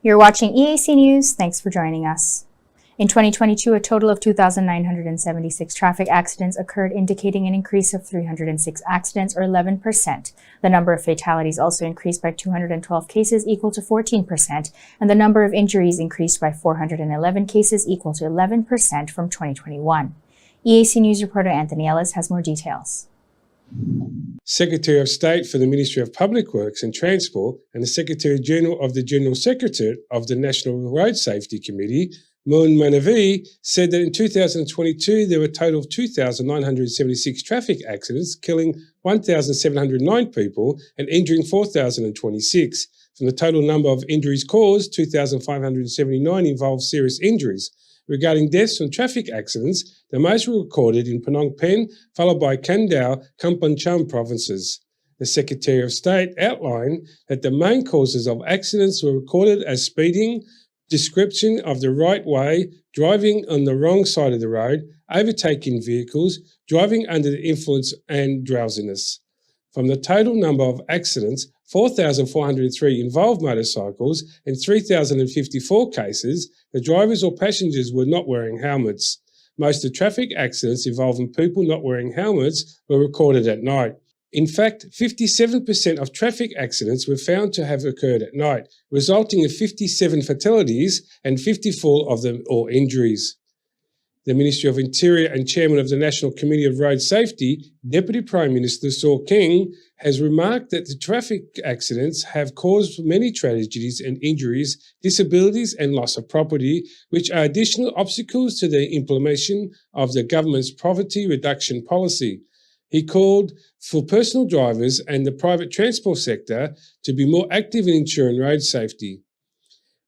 You're watching EAC News. Thanks for joining us. In 2022, a total of 2,976 traffic accidents occurred, indicating an increase of 306 accidents, or 11%. The number of fatalities also increased by 212 cases, equal to 14%, and the number of injuries increased by 411 cases, equal to 11% from 2021. EAC News reporter Anthony Ellis has more details. Secretary of State for the Ministry of Public Works and Transport and the Secretary-General of the General Secretariat of the National Road Safety Committee, Moon Manavi, said that in 2022 there were a total of 2,976 traffic accidents, killing 1,709 people and injuring 4,026. From the total number of injuries caused, 2,579 involved serious injuries. Regarding deaths from traffic accidents, the most were recorded in Phnom Penh, followed by Kandao, Kampong Cham provinces. The Secretary of State outlined that the main causes of accidents were recorded as speeding, description of the right way, driving on the wrong side of the road, overtaking vehicles, driving under the influence and drowsiness. From the total number of accidents, 4,403 involved motorcycles and 3,054 cases, the drivers or passengers were not wearing helmets. Most of the traffic accidents involving people not wearing helmets were recorded at night. In fact, 57% of traffic accidents were found to have occurred at night, resulting in 57 fatalities and 54 of them or injuries. The Ministry of Interior and Chairman of the National Committee of Road Safety, Deputy Prime Minister Saw King, has remarked that the traffic accidents have caused many tragedies and injuries, disabilities and loss of property, which are additional obstacles to the implementation of the government's poverty reduction policy. He called for personal drivers and the private transport sector to be more active in ensuring road safety.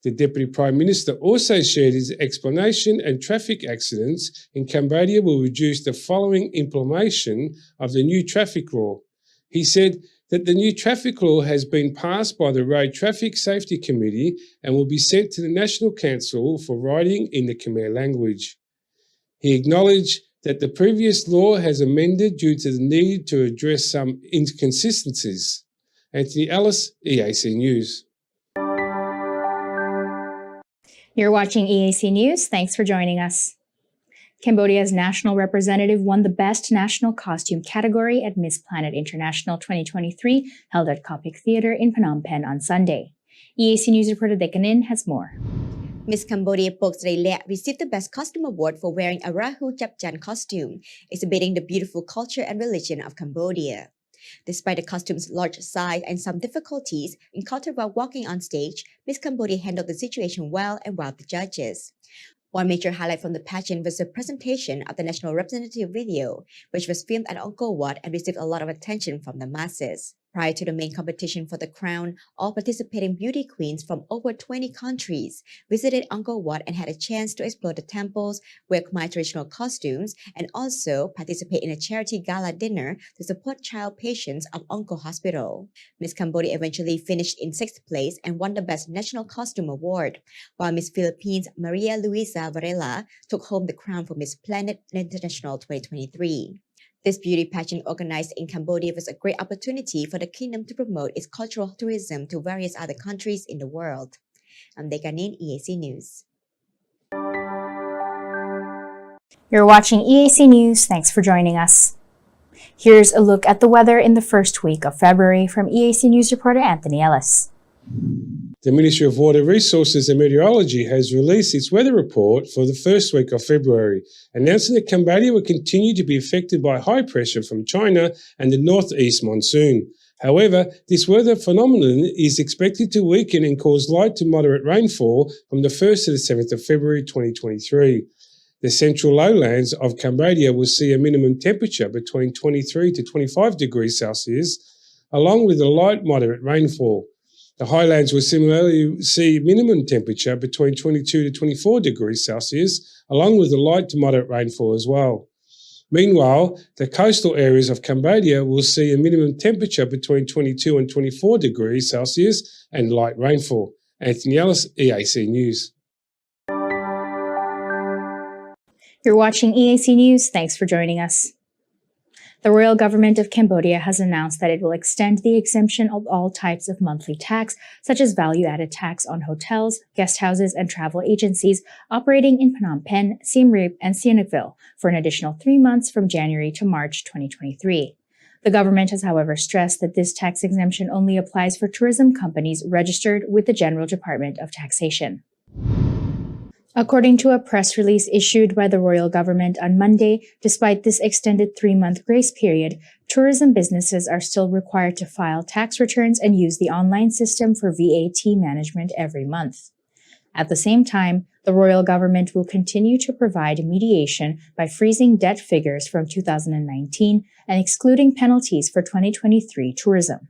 The Deputy Prime Minister also shared his explanation, and traffic accidents in Cambodia will reduce the following implementation of the new traffic law. He said that the new traffic law has been passed by the Road Traffic Safety Committee and will be sent to the National Council for writing in the Khmer language. He acknowledged that the previous law has amended due to the need to address some inconsistencies. Anthony Ellis, EAC News. You're watching EAC News. Thanks for joining us. Cambodia's national representative won the Best National Costume category at Miss Planet International 2023, held at Kopik Theatre in Phnom Penh on Sunday. EAC News reporter Dekanin has more. Miss Cambodia Pok Srelek received the Best Costume Award for wearing a Rahu Chapchan costume, exhibiting the beautiful culture and religion of Cambodia. Despite the costume's large size and some difficulties encountered while walking on stage, Miss Cambodia handled the situation well and wowed the judges. One major highlight from the pageant was the presentation of the national representative video, which was filmed at Angkor Wat and received a lot of attention from the masses. Prior to the main competition for the crown, all participating beauty queens from over 20 countries visited Angkor Wat and had a chance to explore the temples, wear Khmer traditional costumes, and also participate in a charity gala dinner to support child patients of Angkor Hospital. Miss Cambodia eventually finished in 6th place and won the Best National Costume Award, while Miss Philippines Maria Luisa Varela took home the crown for Miss Planet International 2023. This beauty pageant organized in Cambodia was a great opportunity for the kingdom to promote its cultural tourism to various other countries in the world. I'm Dekanin, EAC News. You're watching EAC News. Thanks for joining us. Here's a look at the weather in the first week of February from EAC News reporter Anthony Ellis. The Ministry of Water Resources and Meteorology has released its weather report for the first week of February, announcing that Cambodia will continue to be affected by high pressure from China and the northeast monsoon. However, this weather phenomenon is expected to weaken and cause light to moderate rainfall from the 1st to the 7th of February 2023. The central lowlands of Cambodia will see a minimum temperature between 23 to 25 degrees Celsius, along with a light moderate rainfall. The highlands will similarly see minimum temperature between 22 to 24 degrees Celsius, along with a light to moderate rainfall as well. Meanwhile, the coastal areas of Cambodia will see a minimum temperature between 22 and 24 degrees Celsius and light rainfall. Anthony Ellis, EAC News. You're watching EAC News. Thanks for joining us. The royal government of Cambodia has announced that it will extend the exemption of all types of monthly tax, such as value-added tax on hotels, guest houses, and travel agencies operating in Phnom Penh, Siem Reap, and Sihanoukville for an additional 3 months from January to March 2023. The government has, however, stressed that this tax exemption only applies for tourism companies registered with the General Department of Taxation. According to a press release issued by the royal government on Monday, despite this extended 3-month grace period, tourism businesses are still required to file tax returns and use the online system for VAT management every month. At the same time, the royal government will continue to provide mediation by freezing debt figures from 2019 and excluding penalties for 2023 tourism.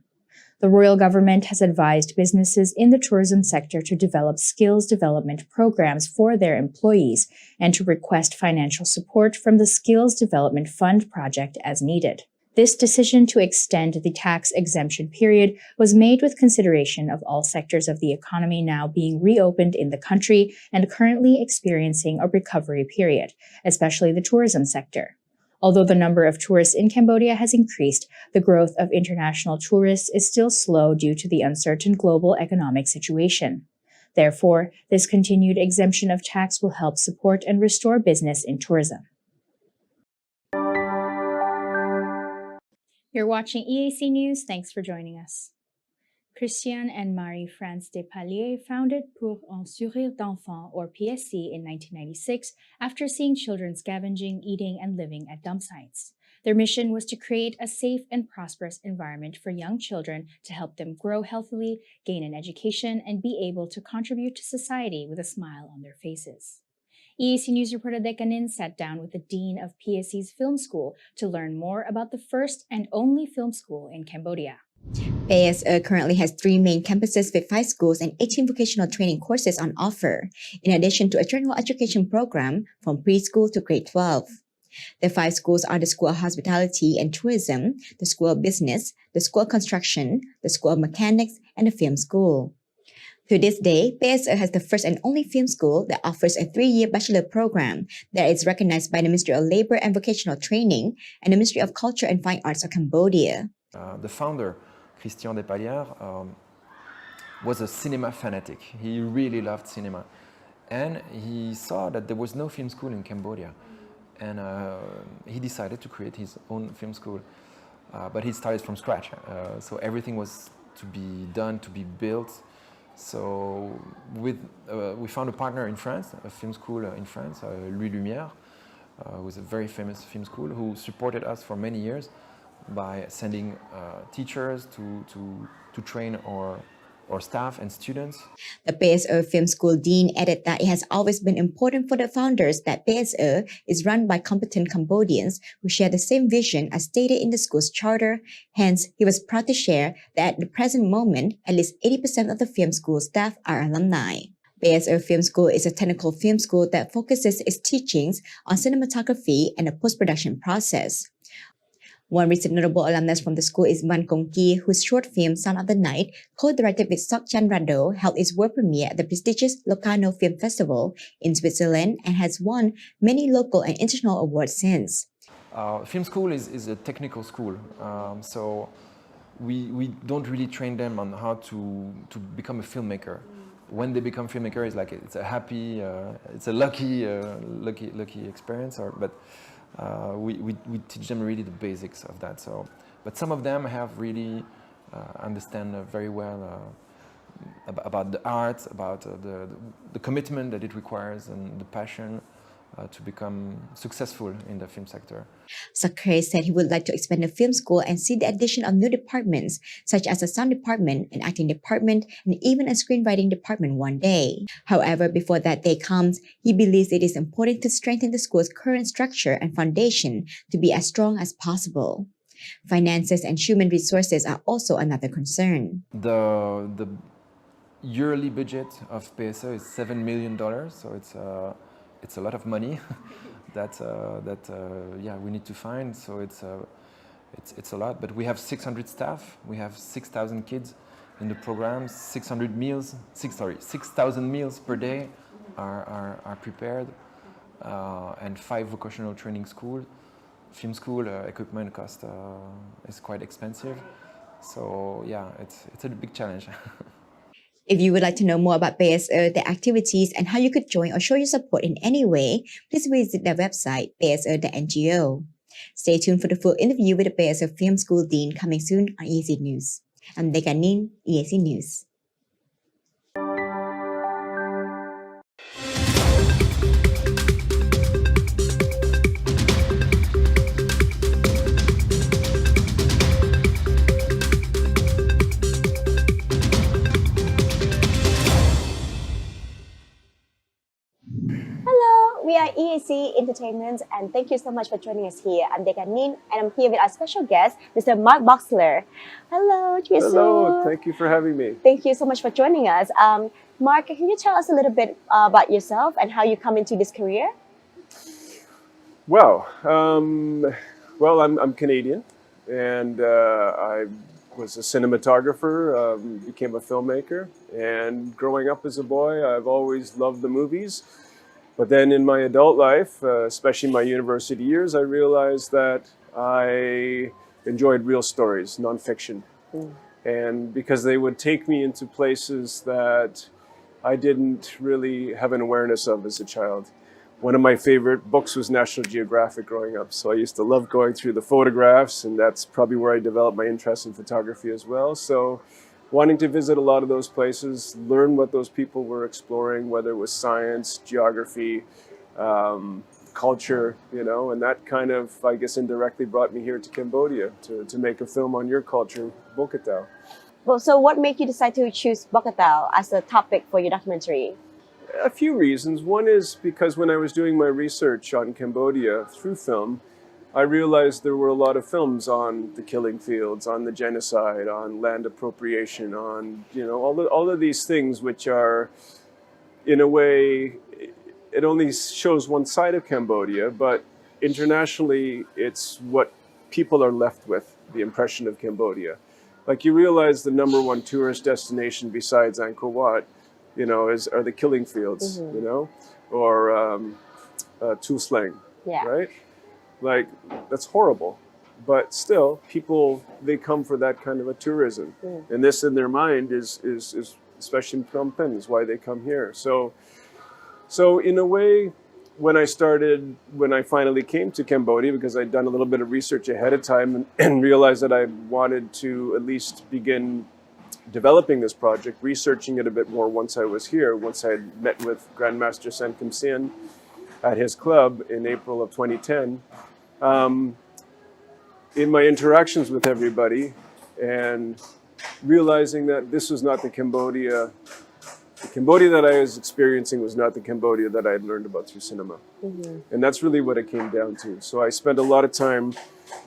The royal government has advised businesses in the tourism sector to develop skills development programs for their employees and to request financial support from the Skills Development Fund project as needed. This decision to extend the tax exemption period was made with consideration of all sectors of the economy now being reopened in the country and currently experiencing a recovery period, especially the tourism sector. Although the number of tourists in Cambodia has increased, the growth of international tourists is still slow due to the uncertain global economic situation. Therefore, this continued exemption of tax will help support and restore business in tourism. You're watching EAC News. Thanks for joining us. Christian and Marie-France Despaliers founded Pour un sourire d'enfant, or PSC, in 1996 after seeing children scavenging, eating, and living at dump sites. Their mission was to create a safe and prosperous environment for young children to help them grow healthily, gain an education, and be able to contribute to society with a smile on their faces. EAC News reporter Dekanin sat down with the dean of PSC's film school to learn more about the first and only film school in Cambodia. PSE currently has 3 main campuses with 5 schools and 18 vocational training courses on offer, in addition to a general education program from preschool to grade 12. The 5 schools are the School of Hospitality and Tourism, the School of Business, the School of Construction, the School of Mechanics, and the Film School. To this day, PSE has the first and only film school that offers a 3-year bachelor program that is recognized by the Ministry of Labor and Vocational Training and the Ministry of Culture and Fine Arts of Cambodia. The founder, Christian Despaliers, was a cinema fanatic. He really loved cinema. And he saw that there was no film school in Cambodia. And he decided to create his own film school. But he started from scratch. So everything was to be done, to be built. So we found a partner in France, a film school in France, Louis Lumière, who was a very famous film school, who supported us for many years by sending teachers to train our staff and students. The PSE Film School Dean added that it has always been important for the founders that PSE is run by competent Cambodians who share the same vision as stated in the school's charter. Hence, he was proud to share that at the present moment, at least 80% of the film school staff are alumni. PSE Film School is a technical film school that focuses its teachings on cinematography and the post-production process. One recent notable alumnus from the school is Man Kong Ki, whose short film Sound of the Night, co-directed with Sok Chan Rado, held its world premiere at the prestigious Locarno Film Festival in Switzerland and has won many local and international awards since. Film school is a technical school, so we don't really train them on how to become a filmmaker. When they become filmmaker, it's a happy, it's a lucky experience. But we teach them really the basics of that. So, but some of them have really understand very well about the art, about the commitment that it requires and the passion to become successful in the film sector. Sakre said he would like to expand the film school and see the addition of new departments, such as a sound department, an acting department, and even a screenwriting department one day. However, before that day comes, he believes it is important to strengthen the school's current structure and foundation to be as strong as possible. Finances and human resources are also another concern. The yearly budget of PSE is $7 million, so it's a lot of money that we need to find. So it's a lot. But we have 600 staff. We have 6,000 kids in the program. 6,000 meals per day are prepared, and 5 vocational training schools, film school equipment cost is quite expensive. So yeah, it's a big challenge. If you would like to know more about PSO, their activities, and how you could join or show your support in any way, please visit their website, pso.ngo. Stay tuned for the full interview with the PSO Film School Dean coming soon on EAC News. I'm Dekanin, EAC News. Hello, we are EAC Entertainment, and thank you so much for joining us here. I'm Dekanin, and I'm here with our special guest, Mr. Mark Boxler. Hello, Jesu. Hello, thank you for having me. Thank you so much for joining us. Mark, can you tell us a little bit about yourself and how you come into this career? Well, I'm Canadian, and I was a cinematographer, became a filmmaker, and growing up as a boy, I've always loved the movies. But then in my adult life, especially my university years, I realized that I enjoyed real stories, nonfiction. And because they would take me into places that I didn't really have an awareness of as a child. One of my favorite books was National Geographic growing up. So I used to love going through the photographs, and that's probably where I developed my interest in photography as well. So wanting to visit a lot of those places, learn what those people were exploring, whether it was science, geography, culture, and that kind of, I guess, indirectly brought me here to Cambodia to make a film on your culture, Bokatau. Well, so what made you decide to choose Bokatau as a topic for your documentary? A few reasons. One is because when I was doing my research on Cambodia through film, I realized there were a lot of films on the killing fields, on the genocide, on land appropriation, on all of these things which are, in a way, it only shows one side of Cambodia, but internationally it's what people are left with, the impression of Cambodia. Like, you realize the #1 tourist destination besides Angkor Wat, are the killing fields, or Tu Sleng, right? Like, that's horrible. But still, people, they come for that kind of a tourism. And this in their mind is especially in Phnom Penh, is why they come here. So in a way, when I finally came to Cambodia, because I'd done a little bit of research ahead of time and realized that I wanted to at least begin developing this project, researching it a bit more once I was here, once I had met with Grandmaster Sen Kim Sien at his club in April of 2010. In my interactions with everybody and realizing that this was not the Cambodia that I was experiencing was not the Cambodia that I had learned about through cinema. And that's really what it came down to. So I spent a lot of time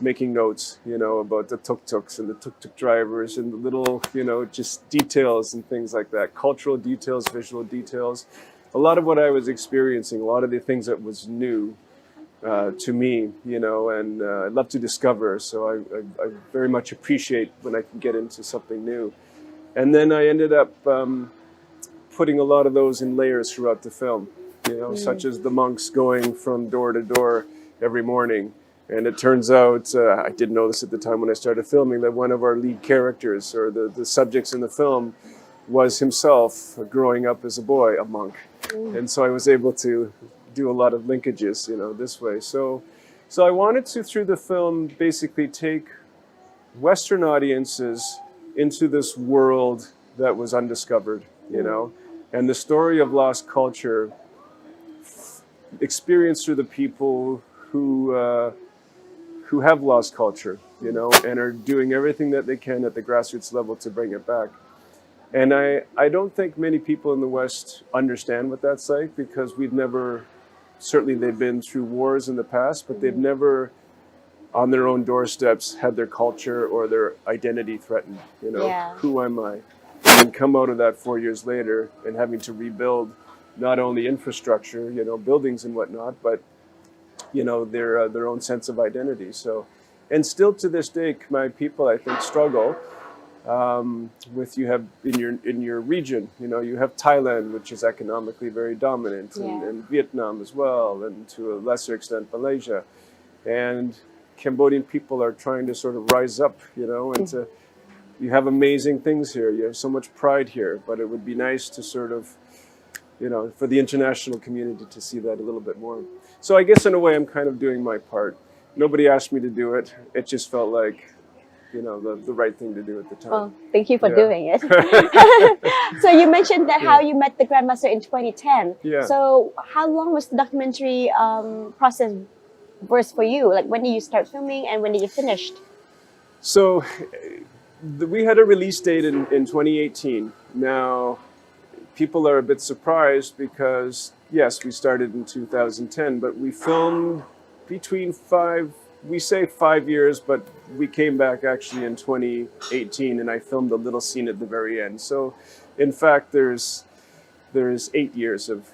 making notes, about the tuk-tuks and the tuk-tuk drivers and the little, just details and things like that, cultural details, visual details. A lot of what I was experiencing, a lot of the things that was new to me, and I love to discover. So I very much appreciate when I can get into something new. And then I ended up putting a lot of those in layers throughout the film, such as the monks going from door to door every morning. And it turns out, I didn't know this at the time when I started filming, that one of our lead characters, or the subjects in the film, was himself growing up as a boy, a monk. And so I was able to do a lot of linkages, this way. So I wanted to, through the film, basically take Western audiences into this world that was undiscovered, and the story of lost culture experienced through the people who have lost culture, and are doing everything that they can at the grassroots level to bring it back. And I don't think many people in the West understand what that's like, because certainly they've been through wars in the past, but they've never on their own doorsteps had their culture or their identity threatened. Who am I? And come out of that 4 years later and having to rebuild not only infrastructure, buildings and whatnot, but their own sense of identity. So, and still to this day, Khmer people, I think, struggle with, you have in your region, you have Thailand, which is economically very dominant, and Vietnam as well, and to a lesser extent Malaysia, and Cambodian people are trying to sort of rise up, you know, and to, you have amazing things here. You have so much pride here, but it would be nice to sort of, you know, for the international community to see that a little bit more. So I guess in a way I'm kind of doing my part. Nobody asked me to do it. It just felt like, you know, the right thing to do at the time. Well, thank you for Yeah. doing it. So you mentioned that how you met the Grandmaster in 2010. Yeah. So how long was the documentary process was for you? Like when did you start filming and when did you finish? So we had a release date in 2018. Now, people are a bit surprised because, yes, we started in 2010, but we filmed between we say 5 years, but we came back actually in 2018 and I filmed a little scene at the very end. So in fact, there's 8 years of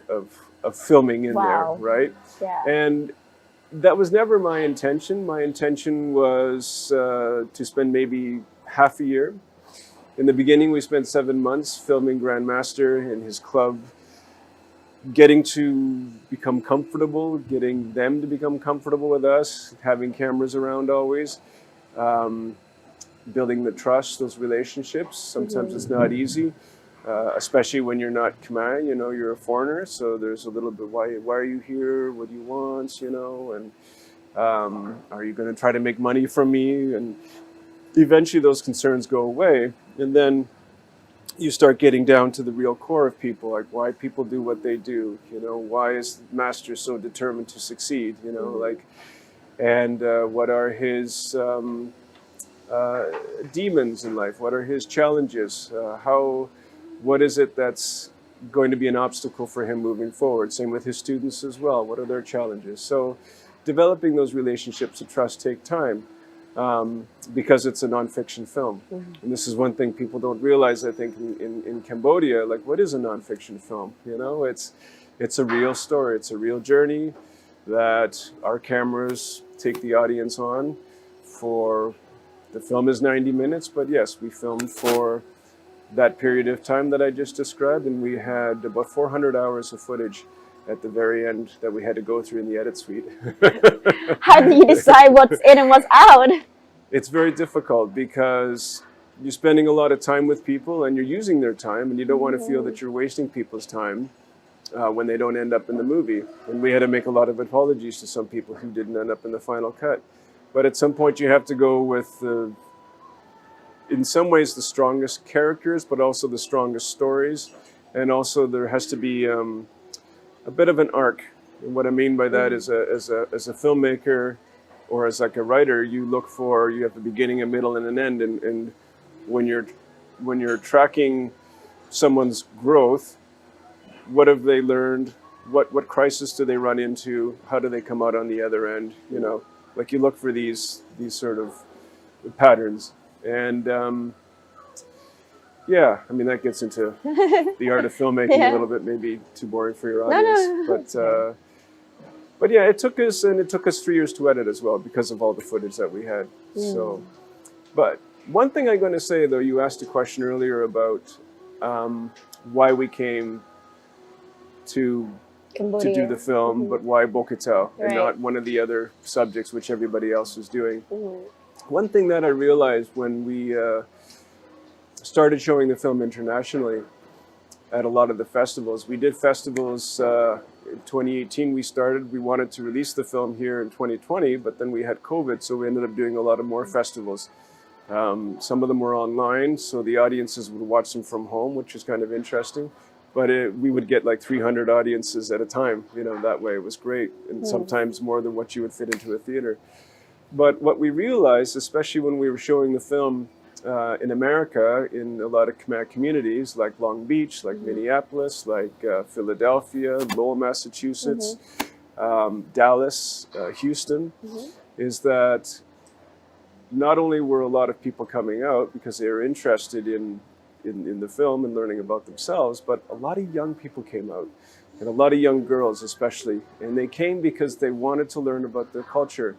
filming in there, Wow. right? Yeah. And that was never my intention. My intention was to spend maybe half a year. In the beginning, we spent 7 months filming Grandmaster in his club, getting to become comfortable, getting them to become comfortable with us, having cameras around always, building the trust, those relationships. Sometimes it's not easy, especially when you're not Khmer, you know, you're a foreigner. So there's a little bit, why are you here? What do you want? You know, and are you going to try to make money from me? And eventually those concerns go away. And then you start getting down to the real core of people, like why people do what they do, you know, why is Master so determined to succeed, you know, like, and what are his demons in life, what are his challenges, what is it that's going to be an obstacle for him moving forward. Same with his students as well, what are their challenges. So developing those relationships of trust take time. Because it's a nonfiction film. And this is one thing people don't realize, I think, in Cambodia, like what is a nonfiction film? You know, it's a real story, it's a real journey that our cameras take the audience on for, the film is 90 minutes, but yes, we filmed for that period of time that I just described, and we had about 400 hours of footage at the very end that we had to go through in the edit suite. How do you decide what's in and what's out? It's very difficult because you're spending a lot of time with people and you're using their time, and you don't want to feel that you're wasting people's time when they don't end up in the movie. And we had to make a lot of apologies to some people who didn't end up in the final cut. But at some point you have to go with, in some ways, the strongest characters, but also the strongest stories. And also there has to be a bit of an arc. And what I mean by that is as a filmmaker or as like a writer, you have a beginning, a middle, and an end. And when you're tracking someone's growth, what have they learned? What crisis do they run into? How do they come out on the other end? You know, like you look for these sort of patterns. And yeah, I mean, that gets into the art of filmmaking a little bit, maybe too boring for your audience. But yeah, it took us 3 years to edit as well because of all the footage that we had. So, but one thing I'm going to say though, you asked a question earlier about why we came to Cambodia. do the film, but why Bokitao and not one of the other subjects which everybody else was doing. One thing that I realized when we started showing the film internationally at a lot of the festivals, we did festivals in 2018 we wanted to release the film here in 2020, but then we had COVID, so we ended up doing a lot of more festivals. Some of them were online, so the audiences would watch them from home, which is kind of interesting. But we would get like 300 audiences at a time, you know, that way. It was great, and sometimes more than what you would fit into a theater. But what we realized, especially when we were showing the film in America, in a lot of Khmer communities, like Long Beach, like Minneapolis, like Philadelphia, Lowell, Massachusetts, Dallas, Houston, is that not only were a lot of people coming out because they were interested in the film and learning about themselves, but a lot of young people came out, and a lot of young girls especially. And they came because they wanted to learn about their culture.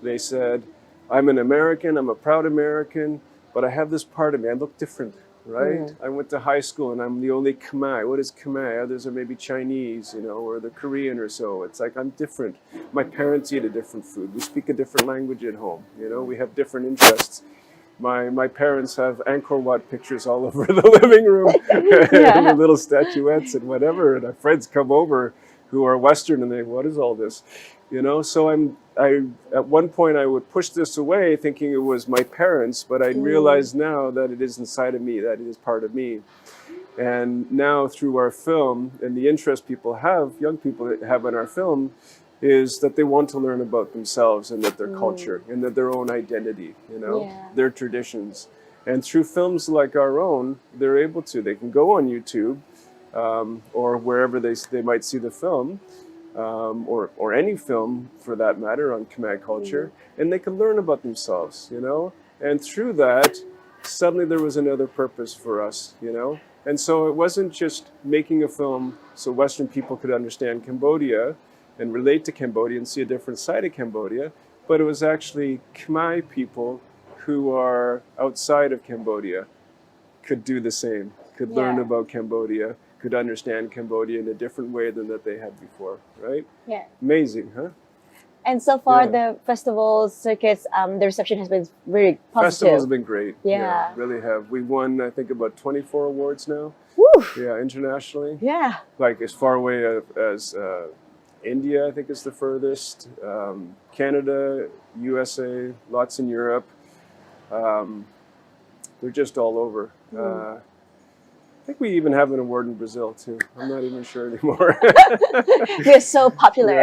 They said, I'm an American, I'm a proud American, but I have this part of me, I look different. right? I went to high school and I'm the only Khmer. What is Khmer? Others are maybe Chinese, you know, or they're Korean or so. It's like I'm different. My parents eat a different food. We speak a different language at home. You know, we have different interests. My parents have Angkor Wat pictures all over the living room, and the little statuettes and whatever. And our friends come over who are Western and they, what is all this? You know, so I at one point I would push this away thinking it was my parents, but I realize now that it is inside of me, that it is part of me. And now through our film and the interest people have, young people have in our film, is that they want to learn about themselves and that their culture and that their own identity, you know, their traditions. And through films like our own, they're able to. They can go on YouTube or wherever they might see the film, or any film for that matter on Khmer culture, and they can learn about themselves, you know. And through that, suddenly there was another purpose for us, you know. And so it wasn't just making a film so Western people could understand Cambodia and relate to Cambodia and see a different side of Cambodia, but it was actually Khmer people who are outside of Cambodia could do the same, could learn about Cambodia, could understand Cambodia in a different way than that they had before, right? Yeah. Amazing, huh? And so far, the festival circuits, the reception has been very positive. Festivals have been great. Yeah. Really have. We won, I think, about 24 awards now. Woo! Yeah, internationally. Yeah. Like as far away as India, I think is the furthest. Canada, USA, lots in Europe. They're just all over. I think we even have an award in Brazil too. I'm not even sure anymore. You're so popular.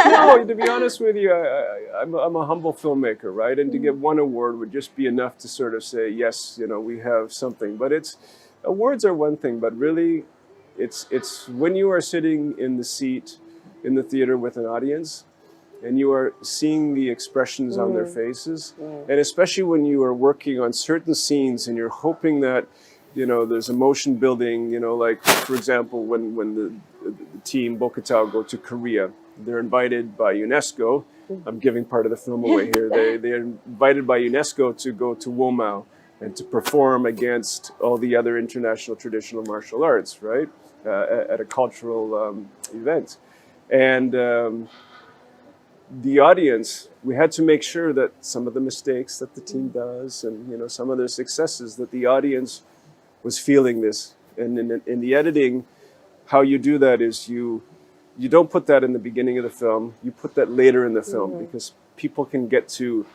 No, to be honest with you, I'm a humble filmmaker, right? And to get one award would just be enough to sort of say, yes, you know, we have something. But awards are one thing, but really, it's when you are sitting in the seat in the theater with an audience, and you are seeing the expressions on their faces, and especially when you are working on certain scenes, and you're hoping that, you know, there's emotion building, you know, like, for example, when the team Bokatao go to Korea, they're invited by UNESCO. I'm giving part of the film away here. They're invited by UNESCO to go to Womao and to perform against all the other international traditional martial arts, right, at a cultural event. And the audience, we had to make sure that some of the mistakes that the team does and, you know, some of their successes, that the audience was feeling this. And in the editing, how you do that is you don't put that in the beginning of the film, you put that later in the film, because people can get to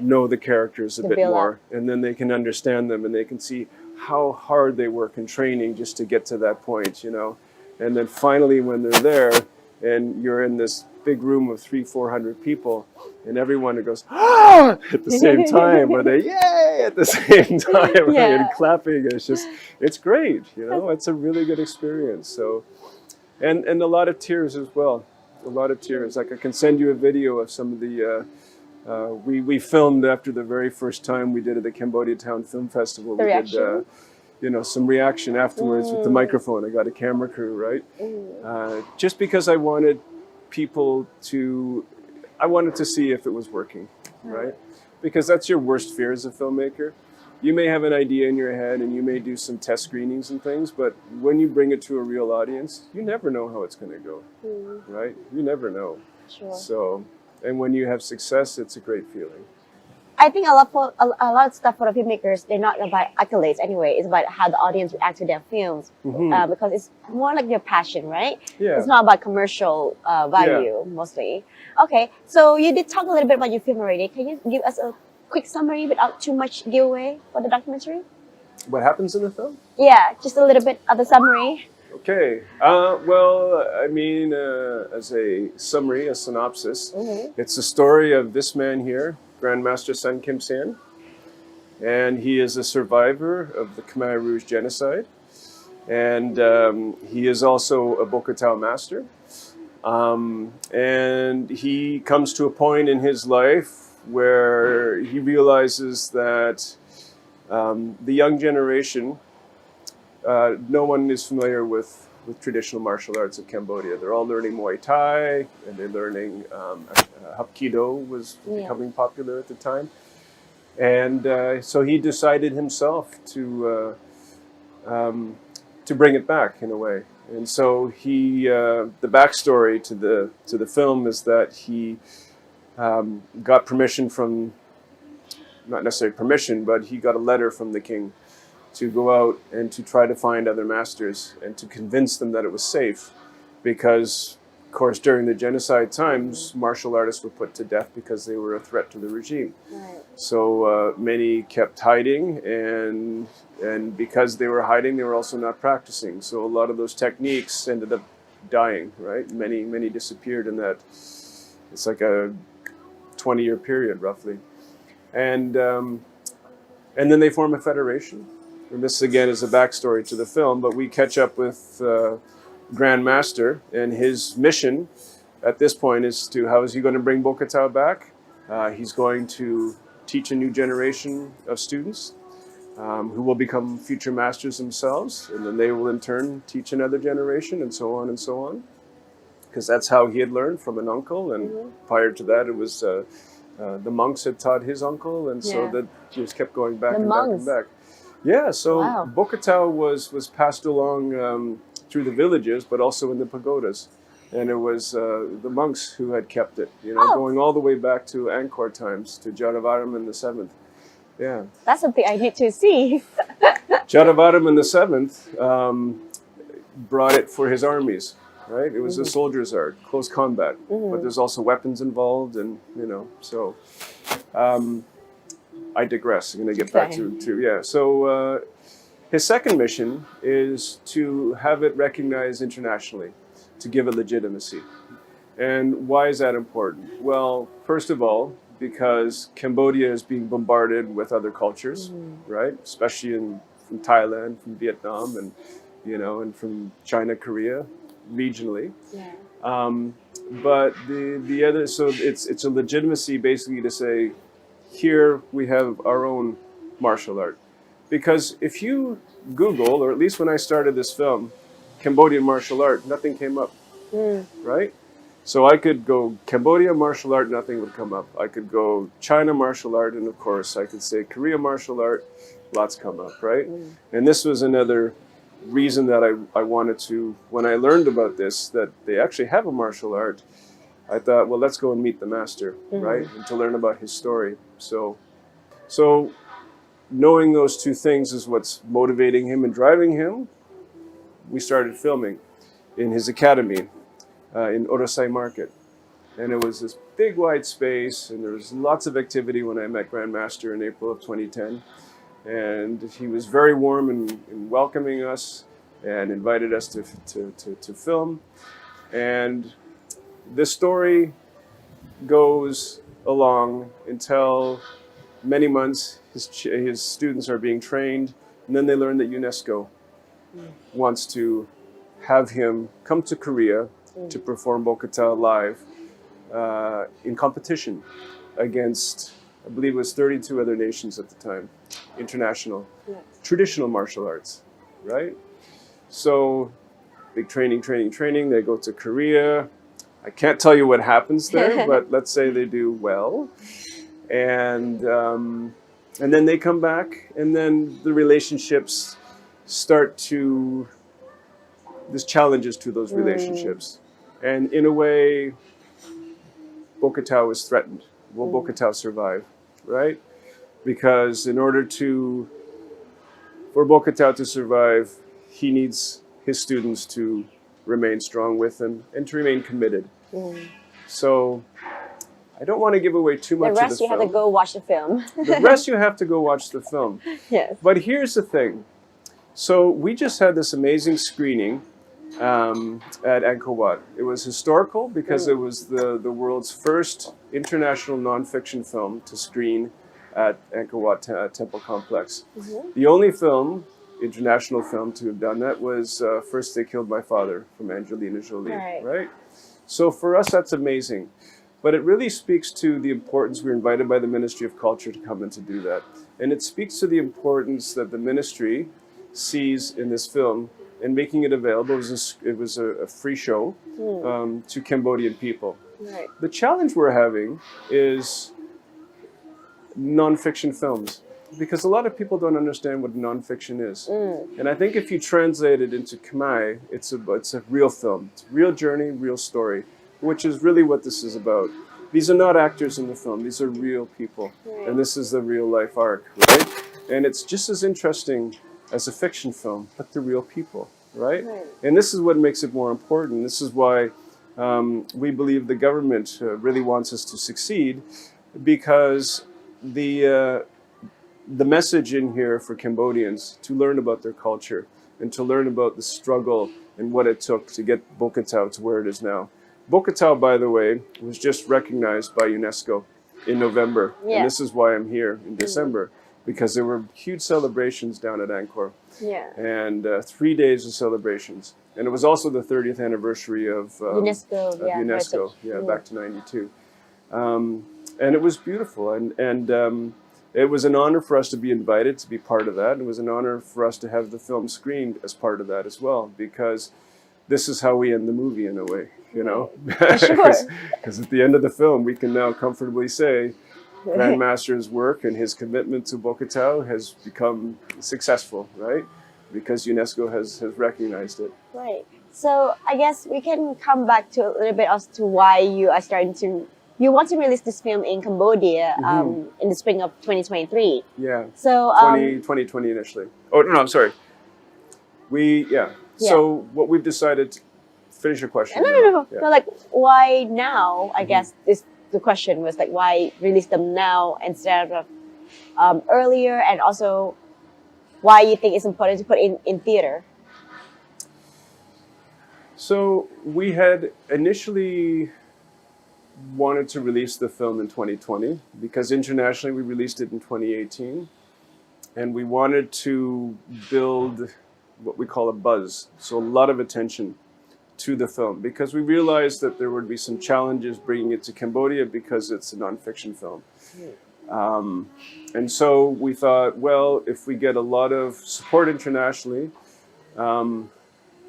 know the characters a bit more, and then they can understand them and they can see how hard they work in training just to get to that point, you know. And then finally when they're there and you're in this big room of 300-400 people, and everyone goes ah at the same time, or they yay at the same time, right? And clapping. It's great, you know. It's a really good experience. So, and a lot of tears as well. A lot of tears. Like I can send you a video of some of the. We filmed after the very first time we did at the Cambodia Town Film Festival. We did, you know, some reaction afterwards with the microphone. I got a camera crew, right? Just because I wanted people to, I wanted to see if it was working, right? Because that's your worst fear as a filmmaker. You may have an idea in your head and you may do some test screenings and things, but when you bring it to a real audience, you never know how it's going to go, right? You never know. Sure. So, and when you have success, it's a great feeling. I think a lot of stuff for the filmmakers, they're not about accolades anyway. It's about how the audience reacts to their films, because it's more like your passion, right? Yeah. It's not about commercial value mostly. Okay, so you did talk a little bit about your film already. Can you give us a quick summary without too much giveaway for the documentary? What happens in the film? Yeah, just a little bit of the summary. Okay. Well, I mean, as a summary, a synopsis, it's the story of this man here, Grandmaster Sun Kim San, and he is a survivor of the Khmer Rouge genocide, and he is also a Bokatao master, and he comes to a point in his life where he realizes that the young generation, no one is familiar with traditional martial arts of Cambodia. They're all learning Muay Thai, and they're learning Hapkido was becoming popular at the time. And so he decided himself to to bring it back in a way. And so the backstory to the film is that he got permission from, not necessarily permission, but he got a letter from the king to go out and to try to find other masters and to convince them that it was safe, because, of course, during the genocide times, martial artists were put to death because they were a threat to the regime. Right. So many kept hiding, and because they were hiding, they were also not practicing. So a lot of those techniques ended up dying, right? Many disappeared in that. It's like a 20-year period, roughly. And then they form a federation. And this, again, is a backstory to the film, but we catch up with Grand Master, and his mission at this point is how is he going to bring Bokatao back? He's going to teach a new generation of students who will become future masters themselves, and then they will in turn teach another generation, and so on and so on. Because that's how he had learned from an uncle, and prior to that it was the monks had taught his uncle, and so that just kept going back and back and back. Yeah, so Bokatao was passed along through the villages, but also in the pagodas. And it was the monks who had kept it, going all the way back to Angkor times, to Jayavarman the Seventh. Yeah. That's something I need to see. Jayavarman the Seventh brought it for his armies, right? It was a soldier's art, close combat, but there's also weapons involved, and so I digress. I'm going to get back to So his second mission is to have it recognized internationally, to give it legitimacy. And why is that important? Well, first of all, because Cambodia is being bombarded with other cultures, right? Especially from Thailand, from Vietnam, and and from China, Korea, regionally. Yeah. But the other, so it's a legitimacy basically to say, here we have our own martial art. Because if you Google, or at least when I started this film, Cambodian martial art, nothing came up, right? So I could go Cambodia martial art, nothing would come up. I could go China martial art, and of course I could say Korea martial art, lots come up, right? And this was another reason that I wanted to, when I learned about this, that they actually have a martial art, I thought, well, let's go and meet the master, right? And to learn about his story. So knowing those two things is what's motivating him and driving him. We started filming in his academy in Orosai Market. And it was this big wide space, and there was lots of activity when I met Grandmaster in April of 2010. And he was very warm in welcoming us and invited us to film. And the story goes along until many months his students are being trained, and then they learn that UNESCO wants to have him come to Korea to perform Bokata live in competition against, I believe it was 32 other nations at the time, international, traditional martial arts, right? So big training, they go to Korea. I can't tell you what happens there, but let's say they do well. And then they come back, and then the relationships start to, there's challenges to those relationships. And in a way, Bokatao is threatened. Will Bokatao survive, right? Because in order for Bokatao to survive, he needs his students to remain strong with him and to remain committed. So I don't want to give away too much of this film. The rest you have to go watch the film. The rest you have to go watch the film. Yes. But here's the thing. So we just had this amazing screening at Angkor Wat. It was historical because it was the world's first international nonfiction film to screen at Angkor Wat Temple Complex. The only international film to have done that was First They Killed My Father from Angelina Jolie, right? So for us, that's amazing. But it really speaks to the importance. We were invited by the Ministry of Culture to come and to do that. And it speaks to the importance that the ministry sees in this film and making it available. It was a free show to Cambodian people. Right. The challenge we're having is nonfiction films. because a lot of people don't understand what nonfiction is. And I think if you translate it into Khmer, it's a real film. It's a real journey, real story, which is really what this is about. These are not actors in the film. These are real people. And this is the real life arc, right? And it's just as interesting as a fiction film, but the real people, right? And this is what makes it more important. This is why we believe the government really wants us to succeed, because the message in here for Cambodians to learn about their culture and to learn about the struggle and what it took to get Bokatau to where it is now. Bokatau, by the way, was just recognized by UNESCO in November. Yeah. And this is why I'm here in December, because there were huge celebrations down at Angkor. Yeah. And 3 days of celebrations. And it was also the 30th anniversary of UNESCO, back to 92. And it was beautiful. And it was an honor for us to be invited to be part of that. It was an honor for us to have the film screened as part of that as well, because this is how we end the movie in a way, you know? Because at the end of the film, we can now comfortably say Grandmaster's work and his commitment to Bokatau has become successful, right? Because UNESCO has recognized it. Right. So I guess we can come back to a little bit as to why you are you want to release this film in Cambodia in the spring of 2023. Yeah. So 2020 initially. Oh no, I'm sorry. So what we've decided. Finish your question. No. Like, why now? I guess the question was like, why release them now instead of earlier, and also why you think it's important to put in theater. So we had initially wanted to release the film in 2020 because internationally we released it in 2018, and we wanted to build what we call a buzz, so a lot of attention to the film, because we realized that there would be some challenges bringing it to Cambodia because it's a nonfiction film. And so we thought, well, if we get a lot of support internationally,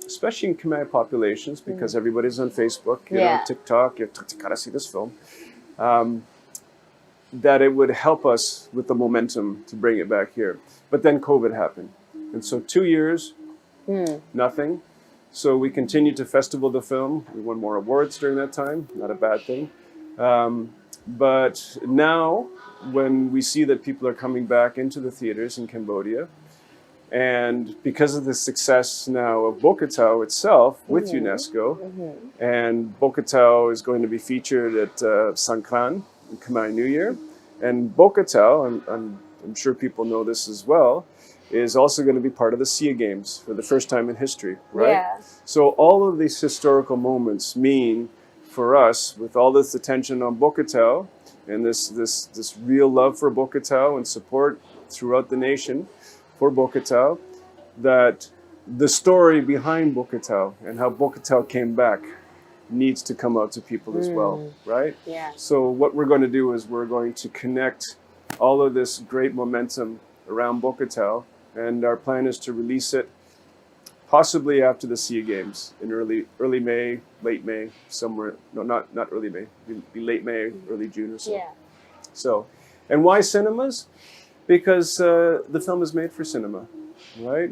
especially in Khmer populations, because everybody's on Facebook, you know, TikTok, you gotta see this film, that it would help us with the momentum to bring it back here. But then COVID happened. And so 2 years, nothing. So we continued to festival the film. We won more awards during that time, not a bad thing. But now, when we see that people are coming back into the theaters in Cambodia, and because of the success now of Bokatau itself with UNESCO, and Bokatau is going to be featured at Sangkran, Khmer New Year, and Bokatau, I'm sure people know this as well, is also going to be part of the SEA Games for the first time in history, right? Yeah. So all of these historical moments mean for us, with all this attention on Bokatau and this real love for Bokatau and support throughout the nation for Bokatau, that the story behind Bokatau and how Bokatau came back needs to come out to people as well, right? Yeah. So what we're going to do is we're going to connect all of this great momentum around Bokatau, and our plan is to release it possibly after the SEA Games in early May, late May, somewhere. No, not early May. Be late May, early June or so. Yeah. So, and why cinemas? Because the film is made for cinema, right?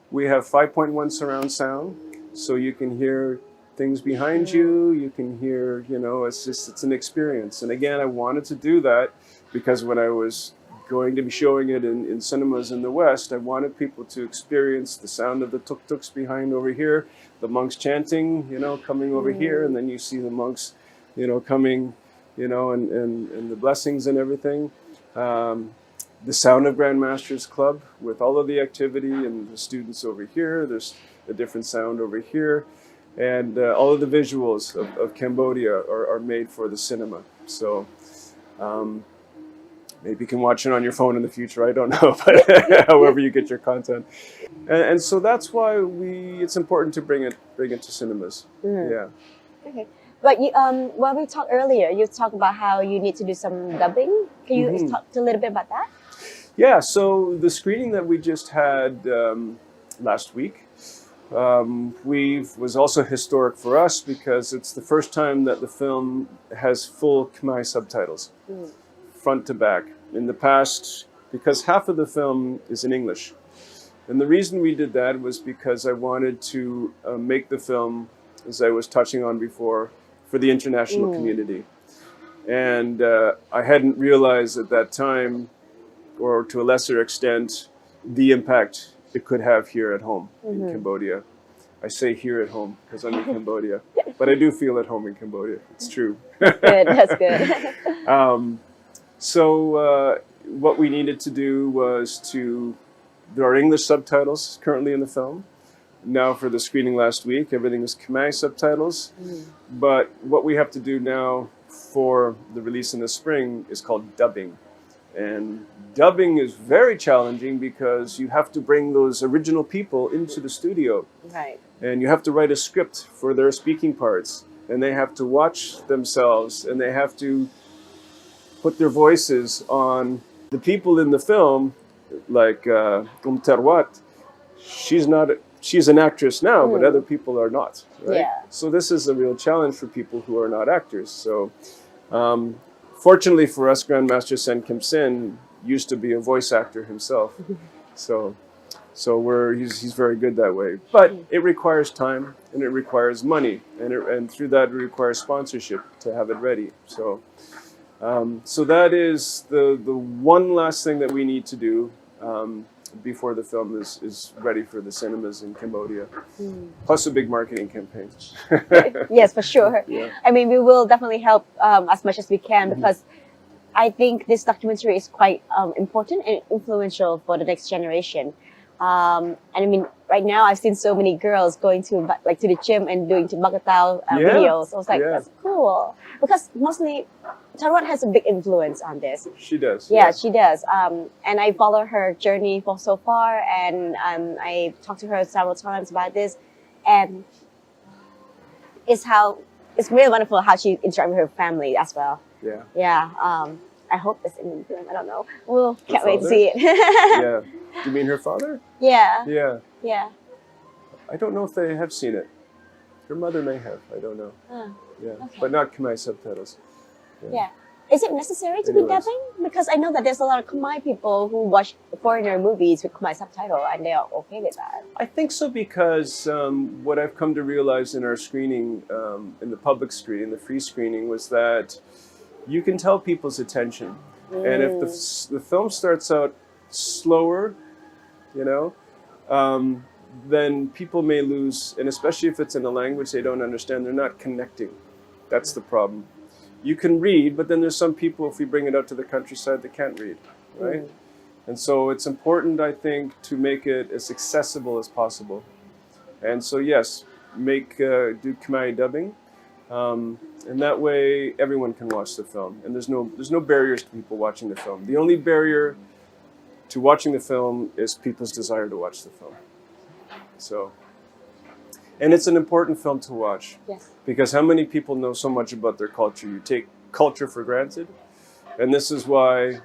We have 5.1 surround sound, so you can hear things behind you. You can hear, you know, it's an experience. And again, I wanted to do that because when I was going to be showing it in cinemas in the West, I wanted people to experience the sound of the tuk-tuks behind over here, the monks chanting, you know, coming over here, and then you see the monks, you know, coming, you know, and the blessings and everything. The sound of Grandmaster's Club with all of the activity and the students over here. There's a different sound over here. And all of the visuals of Cambodia are made for the cinema. So maybe you can watch it on your phone in the future. I don't know, but however you get your content. And so that's why it's important to bring it to cinemas. Yeah. Okay. But you, when we talked earlier, you talked about how you need to do some dubbing. Can you talk a little bit about that? Yeah, so the screening that we just had last week was also historic for us because it's the first time that the film has full Khmer subtitles, front to back. In the past, because half of the film is in English. And the reason we did that was because I wanted to make the film, as I was touching on before, for the international community. And I hadn't realized at that time, or to a lesser extent, the impact it could have here at home in Cambodia. I say here at home because I'm in Cambodia, but I do feel at home in Cambodia. It's true. Good, that's good. So what we needed to do was there are English subtitles currently in the film. Now for the screening last week, everything is Khmer subtitles. But what we have to do now for the release in the spring is called dubbing. And dubbing is very challenging because you have to bring those original people into the studio. Right. And you have to write a script for their speaking parts. And they have to watch themselves and they have to put their voices on the people in the film, like Terwat. She's an actress now, but other people are not. Right? Yeah. So this is a real challenge for people who are not actors. So fortunately for us, Grandmaster Sen Kim Sin used to be a voice actor himself. So he's very good that way. But it requires time and it requires money, and through that it requires sponsorship to have it ready. So that is the one last thing that we need to do before the film is ready for the cinemas in Cambodia. Plus a big marketing campaign. Yes, for sure. Yeah. I mean, we will definitely help as much as we can because I think this documentary is quite important and influential for the next generation. And I mean, right now I've seen so many girls going to the gym and doing Bakatao videos. I was like, that's cool. Because mostly Tarot has a big influence on this. She does. Yeah, she does. And I follow her journey for so far, and I talked to her several times about this. And it's really wonderful how she interacts with her family as well. Yeah. Yeah. I hope it's in the film. I don't know. We'll can't wait to father? see it. Yeah. Do you mean her father? Yeah. Yeah. Yeah. I don't know if they have seen it. Her mother may have. I don't know. Yeah. Okay. But not Khmer subtitles. Yeah. Is it necessary to be Anyways. dubbing? Because I know that there's a lot of Khmer people who watch foreigner movies with Khmer subtitle and they are okay with that. I think so because what I've come to realize in our screening, in the public screening, the free screening, was that you can tell people's attention. And if the film starts out slower, then people may lose, and especially if it's in a language they don't understand, they're not connecting. That's the problem. You can read, but then there's some people, if we bring it out to the countryside, that can't read, right? And so it's important, I think, to make it as accessible as possible. And so yes, do Khmer dubbing, and that way everyone can watch the film. And there's no barriers to people watching the film. The only barrier to watching the film is people's desire to watch the film. So, and it's an important film to watch. Yes. Because how many people know so much about their culture? You take culture for granted. And this is why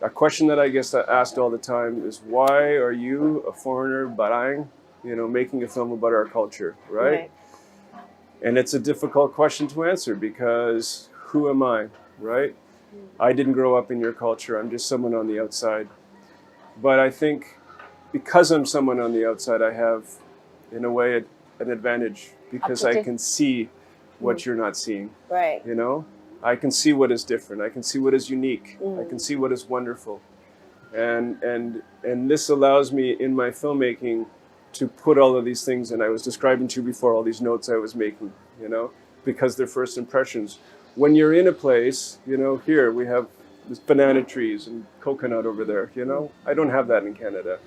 a question that I guess I asked all the time is, why are you, a foreigner, Barang, making a film about our culture, right? And it's a difficult question to answer because who am I, right? I didn't grow up in your culture. I'm just someone on the outside. But I think because I'm someone on the outside, I have, in a way, an advantage because I can see what you're not seeing. Right. I can see what is different. I can see what is unique. I can see what is wonderful. And this allows me in my filmmaking to put all of these things, and I was describing to you before, all these notes I was making, because they're first impressions. When you're in a place, here we have this banana trees and coconut over there, I don't have that in Canada.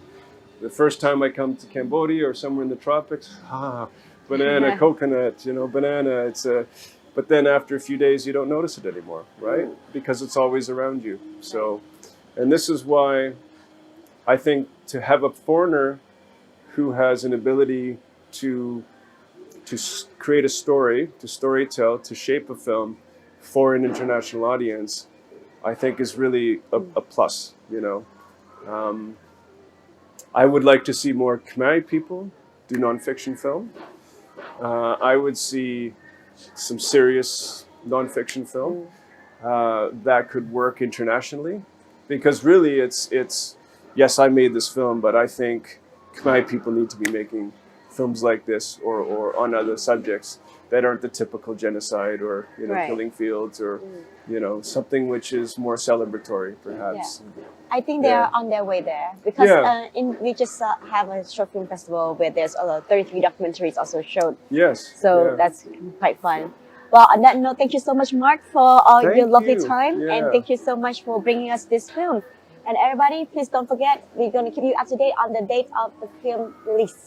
The first time I come to Cambodia or somewhere in the tropics, banana, coconut, banana, but then after a few days you don't notice it anymore, right? Because it's always around you. So, and this is why I think to have a foreigner who has an ability to create a story, to storytell, to shape a film for an international audience, I think is really a plus, I would like to see more Khmer people do nonfiction film. I would see some serious nonfiction film that could work internationally. because really it's yes, I made this film, but I think Khmer people need to be making films like this or on other subjects that aren't the typical genocide or Right. killing fields or something which is more celebratory perhaps. I think they Yeah. are on their way there because Yeah. we just have a short film festival where there's 33 documentaries also showed. Yes. So yeah. that's quite fun. Well, on that note, thank you so much, Mark, for Thank your lovely you. time. And Yeah. thank you so much for bringing us this film. And everybody, please don't forget, we're going to keep you up to date on the date of the film release.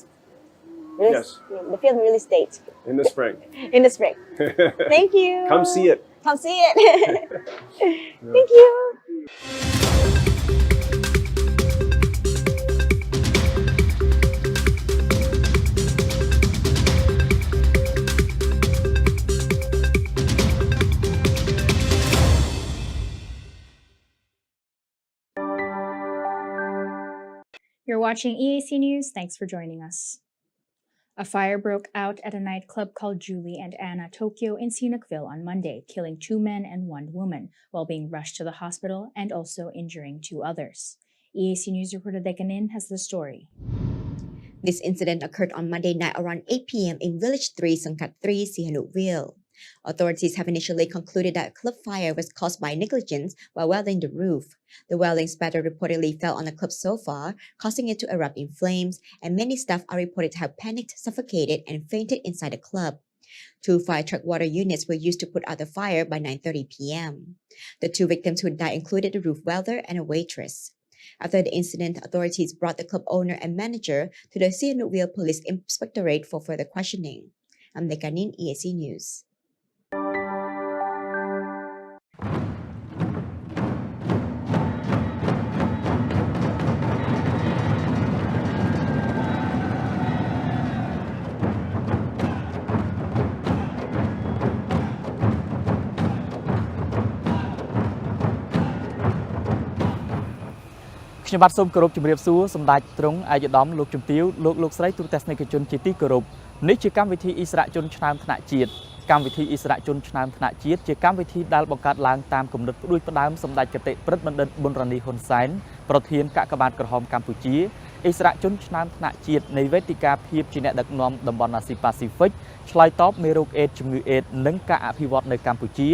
Yes. The film release date In the spring. in the spring. Thank you. Come see it. Come see it. Thank you. You're watching EAC News. Thanks for joining us. A fire broke out at a nightclub called Julie and Anna Tokyo in Sinukville on Monday, killing 2 men and 1 woman while being rushed to the hospital and also injuring 2 others. EAC News reporter Dekanin has the story. This incident occurred on Monday night around 8 p.m. in Village 3, Sangkat 3, Sihanoukville. Authorities have initially concluded that a club fire was caused by negligence while welding the roof. The welding spatter reportedly fell on the club sofa, causing it to erupt in flames, and many staff are reported to have panicked, suffocated, and fainted inside the club. 2 fire truck water units were used to put out the fire by 9:30 p.m. The 2 victims who died included a roof welder and a waitress. After the incident, authorities brought the club owner and manager to the Sihanoukville Police Inspectorate for further questioning. I'm Dekanin, EAC News.ខ្ញុំបាទសូមគោរពជំរាបសួរសម្ដេចទ្រង់អាយដាមលោកជំទាវលោកស្រីទូតទស្សនិកជនជាទីគោរពនេះជាកម្មវិធីអិសរាជជនឆ្នើមថ្នាក់ជាតិកម្មវិធីអិសរាជជនឆ្នើមថ្នាក់ជាតិជាកម្មវិធីដែលបង្កើតឡើងតាមគំនិតផ្ដួចផ្ដើមសម្ដេចគតិប្រិទ្ធបណ្ឌិតប៊ុនរ៉ានីហ៊ុនសែនប្រធានកាកបាទក្រហមកម្ពុជាអិសរាជជនឆ្នើមថ្នាក់ជាតិនៃវេទិកាភាពជាអ្នកដឹកនាំតំបន់អាស៊ីប៉ាស៊ីហ្វិកឆ្លើយតបមេរោគអេដជំងឺអេដនិងការអភិវឌ្ឍនៅកម្ពុជា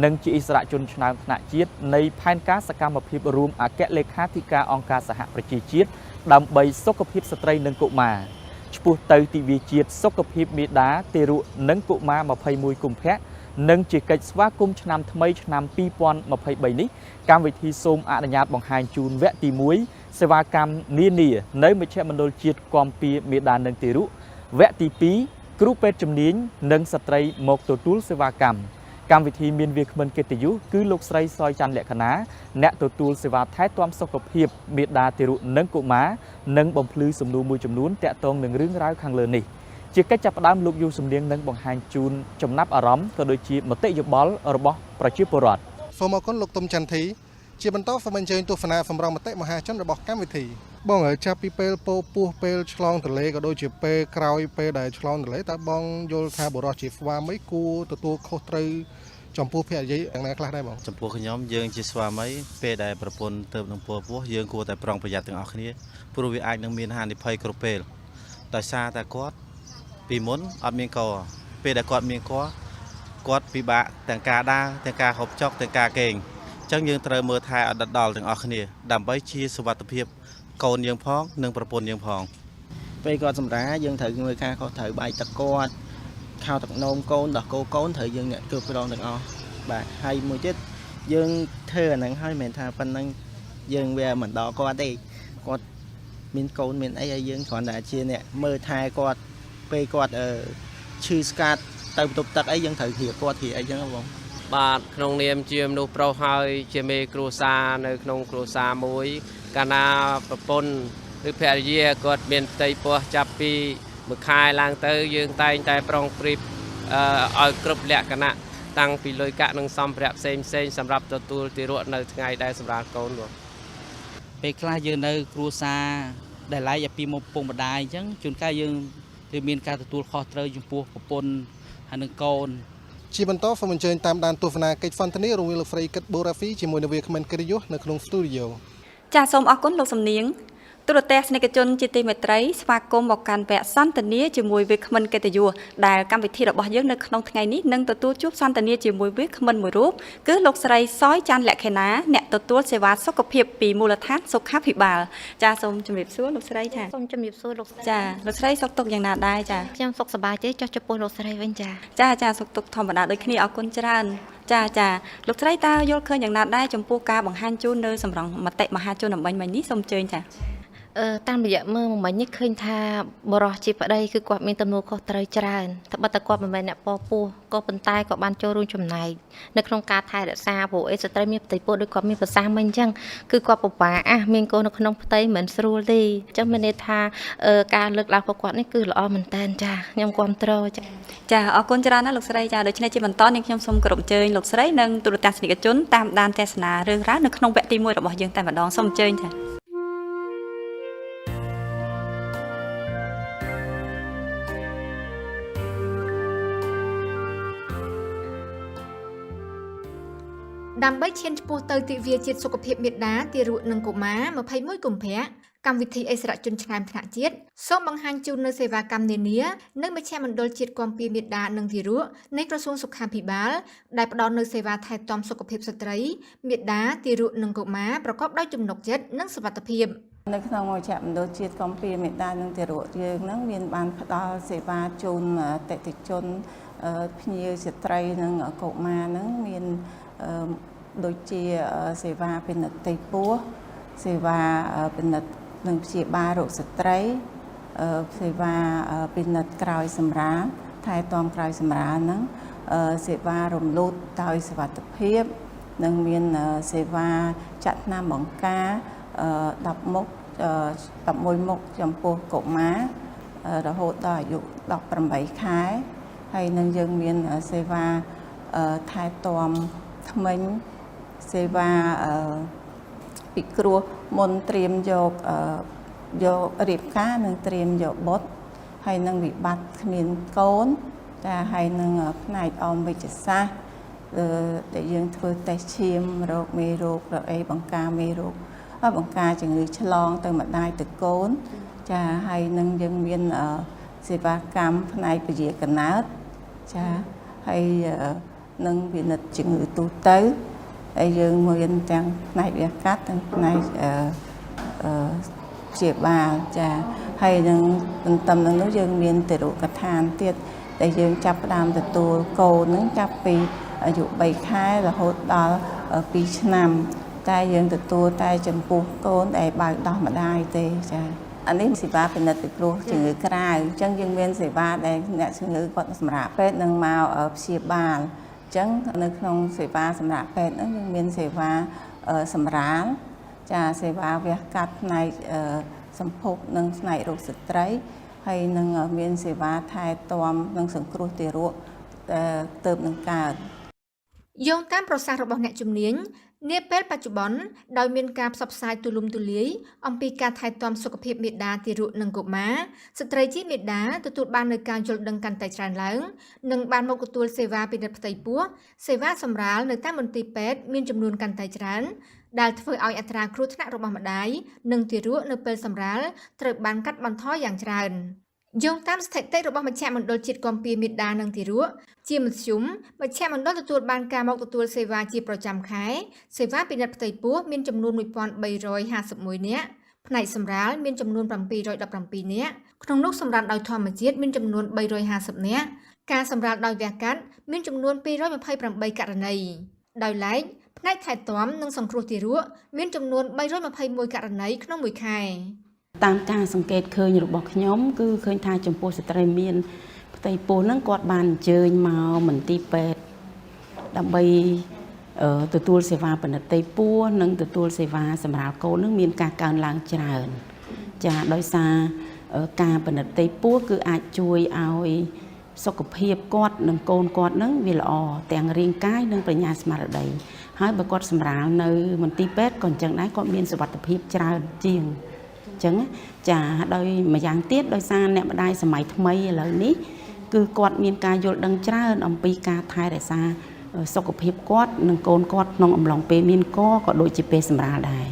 និងជាអិសរាជជនឆ្នើមថ្នាក់ជាតិនៃផែនការសកម្មភាពរួមអគ្គលេខាធិការអង្គការសហប្រជាជាតិដើម្បីសុខភាពស្ត្រីនិងកុមារឆ្ពោះទៅទិវាជាតិសុខភាពមាតាទារកនិងកុមារ21កុម្ភៈនិងជាកិច្ចស្វាគមន៍ឆ្នាំថ្មីឆ្នាំ2023នេះកម្មវិធីសូមអនុញ្ញាតបង្ហាញជូនវគ្គទី1សេវាកម្មនានានៅមជ្ឈមណ្ឌលជាតិគាំពៀមាតានិងទារកវគ្គទី2គ្រូពេទ្យជំនាញនិងស្ត្រីមកទទួលសេវាកម្មកម្មវិធីមានវាគ្មិនកិត្តិយសគឺលោកស្រីសយច័ន្ទលក្ខណាអ្នកទទួលសេវាថែទាំសុខភាពមាតាទារកនិងកុមារនិងបំភ្លឺសំណួរមួយចំនួនទាក់ទងនឹងរឿងរ៉ាវខាងលើនេះជាកិច្ចចាប់ផ្ដើមលោកយូសំលៀងនឹងបង្ហាញជូនចំណាប់អារម្មណ៍ក៏ដូចជាមតិយោបល់របស់ប្រជាពលរដ្ឋសូមអរគុណលោកទុំចន្ទធីជាបន្តសូមអញ្ជើញទស្សនាសម្រងមតិមហាជនរបស់កម្មវិធីបងចាប់ពីពេលពោពោះពេលឆ្លងទន្លេក៏ដូចជាពេលក្រោយពេលដែលឆ្លងទន្លេតើបងយល់ថាបុរសជាស្វាមីគួរទទួលខុសត្រូវចំពោះភរិយាយ៉ាងណាខ្លះដែរបងចំពោះខ្ញុំយើងជាស្វាមីពេលដែលប្រពន្ធទៅនឹងពោះយើងគួរតែប្រុងប្រយ័ត្នទាំងអស់គ្នាព្រោះវាអាចនឹងមានហានិភ័យគ្រប់ពេលដោយសារតែគាត់ពីមុនអត់មានកពេលដែលគាត់មានកគាត់ពិបាកទាំងការដើរទាំងការហូបចុកទាំងការគេងអញ្ចឹងយើងត្រូវមើលថែឲ្យដិតដល់ទាំងអស់គ្នាដើម្បីជាសុវត្ថិភាពកូនយើងផងនិងប្រពន្ធយើងផងពេលគាត់សម្រាយើងត្រូវមើលការខុសត្រូវបាយទឹកគាត់ខោទឹកនោមកូនដោះកូនត្រូវយើងអ្នកគ្រប់គ្រងទាំងអស់បាទហើយមួយទៀតយើងធ្វើអាហ្នឹងហើយមិនថាប៉ុណ្ណឹងយើងវាមិនដល់គាត់ទេគាត់មានកូនមានអីហើយយើងគ្រាន់តែជាអ្នកមើលថែគាត់ពេលគាត់ឈឺស្កាត់ទៅបន្ទប់ទឹកអីយើងត្រូវជ្រាបគាត់ជ្រាបអីចឹងបងបាទក្នុងនាមជាមនុស្សប្រុសហើយជាមេគ្រួសារនៅក្នុងគ្រួសារមួយកាលណាប្រពន្ធឬភរិយាគាត់មានផ្ទៃពោះចាប់ពីមួយខែឡើងទៅយើងតែងតែប្រុងប្រៀបឲ្យគ្រប់លក្ខណៈតាំងពីលុយកាក់និងសម្ភារៈផ្សេងសម្រាប់ទទួលទារកនៅថ្ងៃដែលសម្រាប់កូនបងពេលខ្លះយើងនៅគ្រួសារដែលឡាយពីមុខពុកម្ដាយអញ្ចឹងជួនកាលយើងគឺមានការទទួលខុសត្រូវចំពោះប្រពន្ធហើយនឹងកូន ជាបន្តសូមអញ្ជើញតាមដានទស្សនាកិច្ចសន្ទនារវាងលោកស្រីគិតបូរ៉ាហ្វីជាមួយនឹងវាគ្មិនកិត្តិយសនៅក្នុងស្ទូឌីយោចាសសូមអរគុណលោកសំនៀងទូរទស្សនិកជនជាទីមេត្រីស្វាគមន៍មកកាន់វគ្គសន្ទនាជាមួយវាគ្មិនកិត្តិយសដែលកម្មវិធីរបស់យើងនៅក្នុងថ្ងៃនេះនឹងទទួលជួបសន្ទនាជាមួយវាគ្មិនមួយរូបគឺលោកស្រីសយច័ន្ទលក្ខិណាអ្នកទទួលសេវាសុខភាពពីមូលដ្ឋានសុខាភិបាលចាសសូមជម្រាបសួរលោកស្រីចាសូមជម្រាបសួរលោកស្រីចាលោកស្រីសុខទុក្ខយ៉ាងណាដែរចាខ្ញុំសុខសប្បាយទេចុះចំពោះលោកស្រីវិញចាសុខទុក្ខធម្មតាដូចគ្នាអរគុណច្រើនចាលោកស្រីតើយល់ឃើញយ៉ាងណាដែរចំពោះការបង្ហាញជូននៅសម្រងមតិមហាជនអំបញ្ញមិញនេះសូមអញ្ជើញចាតាមរយៈមើលមិញនេះឃើញថាបរោះជាប្តីគឺគាត់មានទំនួលខុសត្រូវច្រើនតែបើតែគាត់មិនមែនអ្នកពពោះក៏ប៉ុន្តែក៏បានចូលរួមចំណែកនៅក្នុងការថែរក្សាព្រោះអីស្ត្រីមានផ្ទៃពោះដូចគាត់មានប្រសាសន៍មិញអញ្ចឹងគឺគាត់ពិបាកមានកូននៅក្នុងផ្ទៃមិនស្រួលទេអញ្ចឹងមានន័យថាការលើកឡើងរបស់គាត់នេះគឺល្អមែនតើចាខ្ញុំគាំទ្រចាអរគុណច្រើនណាស់លោកស្រីចាដូច្នេះជាបន្តនាងខ្ញុំសូមគោរពអញ្ជើញលោកស្រីនិងទូរទស្សនិកជនតាមដានទស្សនារឿងរ៉ាវនៅក្នុងវគ្គទី1របស់យើងតែម្ដងសូមអញ្ជើញចាដើម្បីឈានឆ្ពោះទៅទិវាជាតិសុខភាពមាតាទារកនិងកុមារ21កុម្ភៈកម្មវិធីអិសរាជជនឆ្នើមថ្នាក់ជាតិសូមបង្ហាញជូននូវសេវាកម្មនានានិងមជ្ឈមណ្ឌលជាតិគាំពារមាតានិងទារកនៃក្រសួងសុខាភិបាលដែលផ្ដល់នូវសេវាថែទាំសុខភាពស្ត្រីមាតាទារកនិងកុមារប្រកបដោយទំនុកចិត្តនិងសុវត្ថិភាពនៅក្នុងមជ្ឈមណ្ឌលជាតិគាំពារមេតានិងទារកយើងនឹងមានបានផ្ដល់សេវាជូនអតិថិជនភ្ញៀវស្ត្រីនិងកុមារនឹងមានដូចជាសេវាពិនិត្យផ្ទៃពោះសេវាពិនិត្យនិងព្យាបាលរោគស្ត្រីសេវាពិនិត្យក្រោយសម្រាលថែទាំក្រោយសម្រាលហ្នឹងសេវារំលូតដោយសុវត្ថិភាពនិងមានសេវាចាក់ថ្នាំបង្ការ10មុខ11មុខចំពោះកុមាររហូតដល់អាយុ18ខែហើយនឹងយើងមានសេវាថែទាំថ្មិញសេវាពិគ្រោះមុនត្រៀមយករៀបការនិងត្រៀមយកបុត្រហើយនឹងវិបត្តិគ្មានកូនចាហើយនឹងផ្នែកអមវិជ្ជសាស្ត្រដែលយើងធ្វើតេស្តឈាមរោគមេរោគរអីបង្ការមេរោគបង្ការជំងឺឆ្លងទៅម្ដាយទៅកូនចាហើយនឹងយើងមានសេវាកម្មផ្នែកពជាកណើតចាហើយនឹងពិនិត្យជំងឺទូទៅហើយយើងមានទាំងផ្នែកវាកាត់ទាំងផ្នែកព្យាបាលចាហើយនឹងទន្ទឹមនឹងនោះយើងមានទារកដ្ឋានទៀតដែលយើងចាប់ផ្ដើមទទួលកូននឹងចាប់ពីអាយុ3ខែរហូតដល់2ឆ្នាំតែយើងទទួលតែចំពោះកូនដែលបើកដោះម្ដាយទេចាអានេះសេវាពិនិត្យពីព្រោះជំងឺក្រៅអញ្ចឹងយើងមានសេវាដែលអ្នកជំងឺគាត់សម្រាប់ពេទ្យនឹងមកព្យាបាលអញ្ចឹងនៅក្នុងសេវាសម្រាប់ពេទ្យហ្នឹងយើងមានសេវាសម្រាលចាសេវាវះកាត់ផ្នែកសម្ភពនិងផ្នែករោគស្ត្រីហើយនឹងមានសេវាថែទាំនិងសង្គ្រោះទារកទៅនឹងកើតយោងតាមប្រសាសន៍របស់អ្នកជំនាញនាពេលបច្ចុប្បន្នដោយមានការផ្សព្វផ្សាយទូលំទូលាយអំពីការថែទាំសុខភាពមាតាទារកនិងកុមារស្ត្រីជាមាតាទទួលបាននូវការយល់ដឹងកាន់តែច្រើនឡើងនិងបានមកទទួលសេវាពិនិត្យផ្ទៃពោះសេវាសម្រាលនៅតាមមន្ទីរពេទ្យមានចំនួនកាន់តែច្រើនដែលធ្វើឲ្យអត្រាគ្រោះថ្នាក់របស់ម្ដាយនិងទារកនៅពេលសម្រាលត្រូវបានកាត់បន្ថយយ៉ាងច្រើនយោងតាមស្ថិតិរបស់មជ្ឈមណ្ឌលជាតិគាំពារមាតានិងទារកជាមធ្យមមជ្ឈមណ្ឌលទទួលបានការមកទទួលសេវាជាប្រចាំខែសេវាពិនិត្យផ្ទៃពោះមានចំនួន1351នាក់ផ្នែកសម្រាលមានចំនួន717នាក់ក្នុងនោះសម្រាលដោយធម្មជាតិមានចំនួន350នាក់ការសម្រាលដោយវះកាត់មានចំនួន228ករណីដោយឡែកផ្នែកថែទាំនិងសង្គ្រោះទារកមានចំនួន321ករណីក្នុងមួយខែតាមការសង្កេតឃើញរបស់ខ្ញុំគឺឃើញថាចំពោះស្ត្រីមានផ្ទៃពោះហ្នឹងគាត់បានអញ្ជើញមកមន្ទីរពេទ្យដើម្បីទទួលសេវាពិនិត្យផ្ទៃពោះនិងទទួលសេវាសម្រាប់កូននឹងមានការកើនឡើងច្រើនចាដោយសារការពិនិត្យផ្ទៃពោះគឺអាចជួយឲ្យសុខភាពគាត់និងកូនគាត់នឹងវាល្អទាំងរាងកាយនិងបញ្ញាស្មារតីហើយបើគាត់សម្រាលនៅមន្ទីរពេទ្យក៏អញ្ចឹងដែរគាត់មានសុវត្ថិភាពច្រើនជាងអញ្ចឹងចាដោយម្យ៉ាងទៀតដោយសារអ្នកម្ដាយសម័យថ្មីឥឡូវនេះ គឺគាត់មានការយល់ដឹងច្រើនអំពីការថែរក្សាសុខភាពគាត់និងកូនគាត់ក្នុងអំឡុងពេលមានកក៏ដូចជាពេលសម្រាលដែរ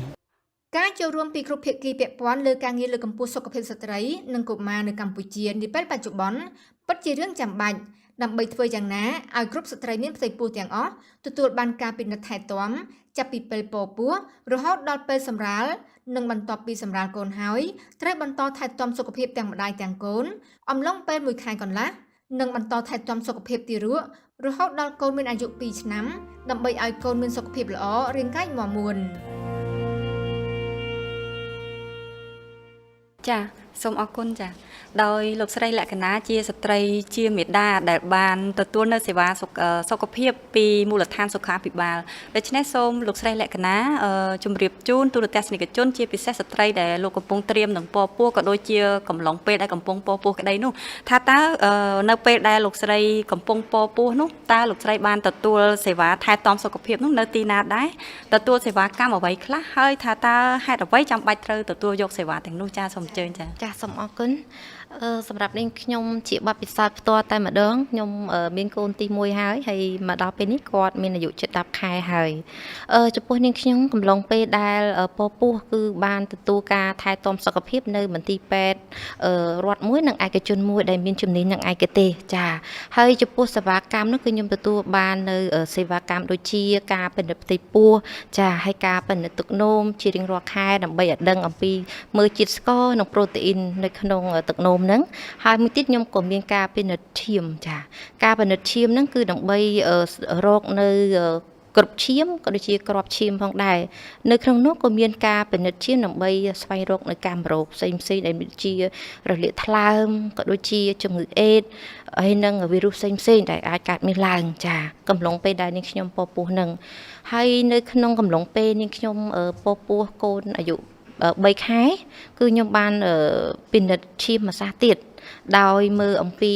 ការចូលរួមពីគ្រប់ភាគីពាក់ព័ន្ធលើការងារលើកកម្ពស់សុខភាពស្ត្រីនិងកុមារនៅកម្ពុជានាពេលបច្ចុប្បន្នពិតជារឿងចាំបាច់ដើម្បីធ្វើយ៉ាងណាឲ្យគ្រប់ស្ត្រីមានផ្ទៃពោះទាំងអស់ទទួលបានការពិនិត្យថែទាំចាប់ពីពេលពពោះរហូតដល់ពេលសម្រាលនិងបន្ទាប់ពីសម្រាលកូនហើយត្រូវបន្តថែទាំសុខភាពទាំងម្ដាយទាំងកូនអំឡុងពេល1ខែកន្លះនិងបន្តថែទាំសុខភាពទារករហូតដល់កូនមានអាយុ2ឆ្នាំដើម្បីឲ្យកូនមានសុខភាពល្អរាងកាយមាំមួន ចាសូមអរគុណចាដោយលោកស្រីលក្ខណៈជាស្ត្រីជាមេដាដែលបានទទួលនៅសេវាសុខភាពពីមូលដ្ឋានសុខាភិបាលដូច្នេះសូមលោកស្រីលក្ខណៈជម្រាបជូនទូរទស្សនិកជនជាពិសេសស្ត្រីដែលលោកកំពុងត្រៀមនឹងពពោះក៏ដូចជាកំឡុងពេលដែលកំពុងពពោះក្តីនោះថាតើនៅពេលដែលលោកស្រីកំពុងពពោះនោះតើលោកស្រីបានទទួលសេវាថែទាំសុខភាពនោះនៅទីណាដែរទទួលសេវាកម្មអ្វីខ្លះហើយថាតើហេតុអ្វីចាំបាច់ត្រូវទទួលយកសេវាទាំងនោះចាសូមអញ្ជើញចា ចាសសូមអរគុណសម្រាប់នាងខ្ញុំជាបទពិសោធន៍ផ្ទាល់តែម្ដងខ្ញុំមានកូនទី1ហើយមកដល់ពេលនេះគាត់មានអាយុជិត10ខែហើយចំពោះនាងខ្ញុំកំឡុងពេលដែលពពោះគឺបានទទួលការថែទាំសុខភាពនៅមន្ទីរពេទ្យរដ្ឋមួយនិងឯកជនមួយដែលមានជំនាញនឹងឯកទេសចាហើយចំពោះសេវាកម្មនោះគឺខ្ញុំទទួលបាននៅសេវាកម្មដូចជាការពិនិត្យផ្ទៃពោះចាហើយការពិនិត្យទឹកនោមជារៀងរាល់ខែដើម្បីឲ្យដឹងអំពីមើលជាតិស្ករនិងប្រូតេអ៊ីននៅក្នុងទឹកនោមហ្នឹងហើយមួយទៀតខ្ញុំក៏មានការពិនិត្យឈាមចាការពិនិត្យឈាមហ្នឹងគឺដើម្បីរកនៅគ្រប់ឈាមក៏ដូចជាក្របឈាមផងដែរនៅក្នុងនោះក៏មានការពិនិត្យឈាមដើម្បីស្វែងរកនៅកាមរោគផ្សេងៗដែលមានជារលាកថ្លើមក៏ដូចជាជំងឺអេដហើយនឹងវីរុសផ្សេងៗដែលអាចកើតមានឡើងចាកំឡុងពេលដែលនាងខ្ញុំពពោះនឹងហើយនៅក្នុងកំឡុងពេលនាងខ្ញុំពពោះកូនអាយុ3ខែគឺខ្ញុំបានពិនិត្យឈាមម្សះទៀតដោយមើលអំពី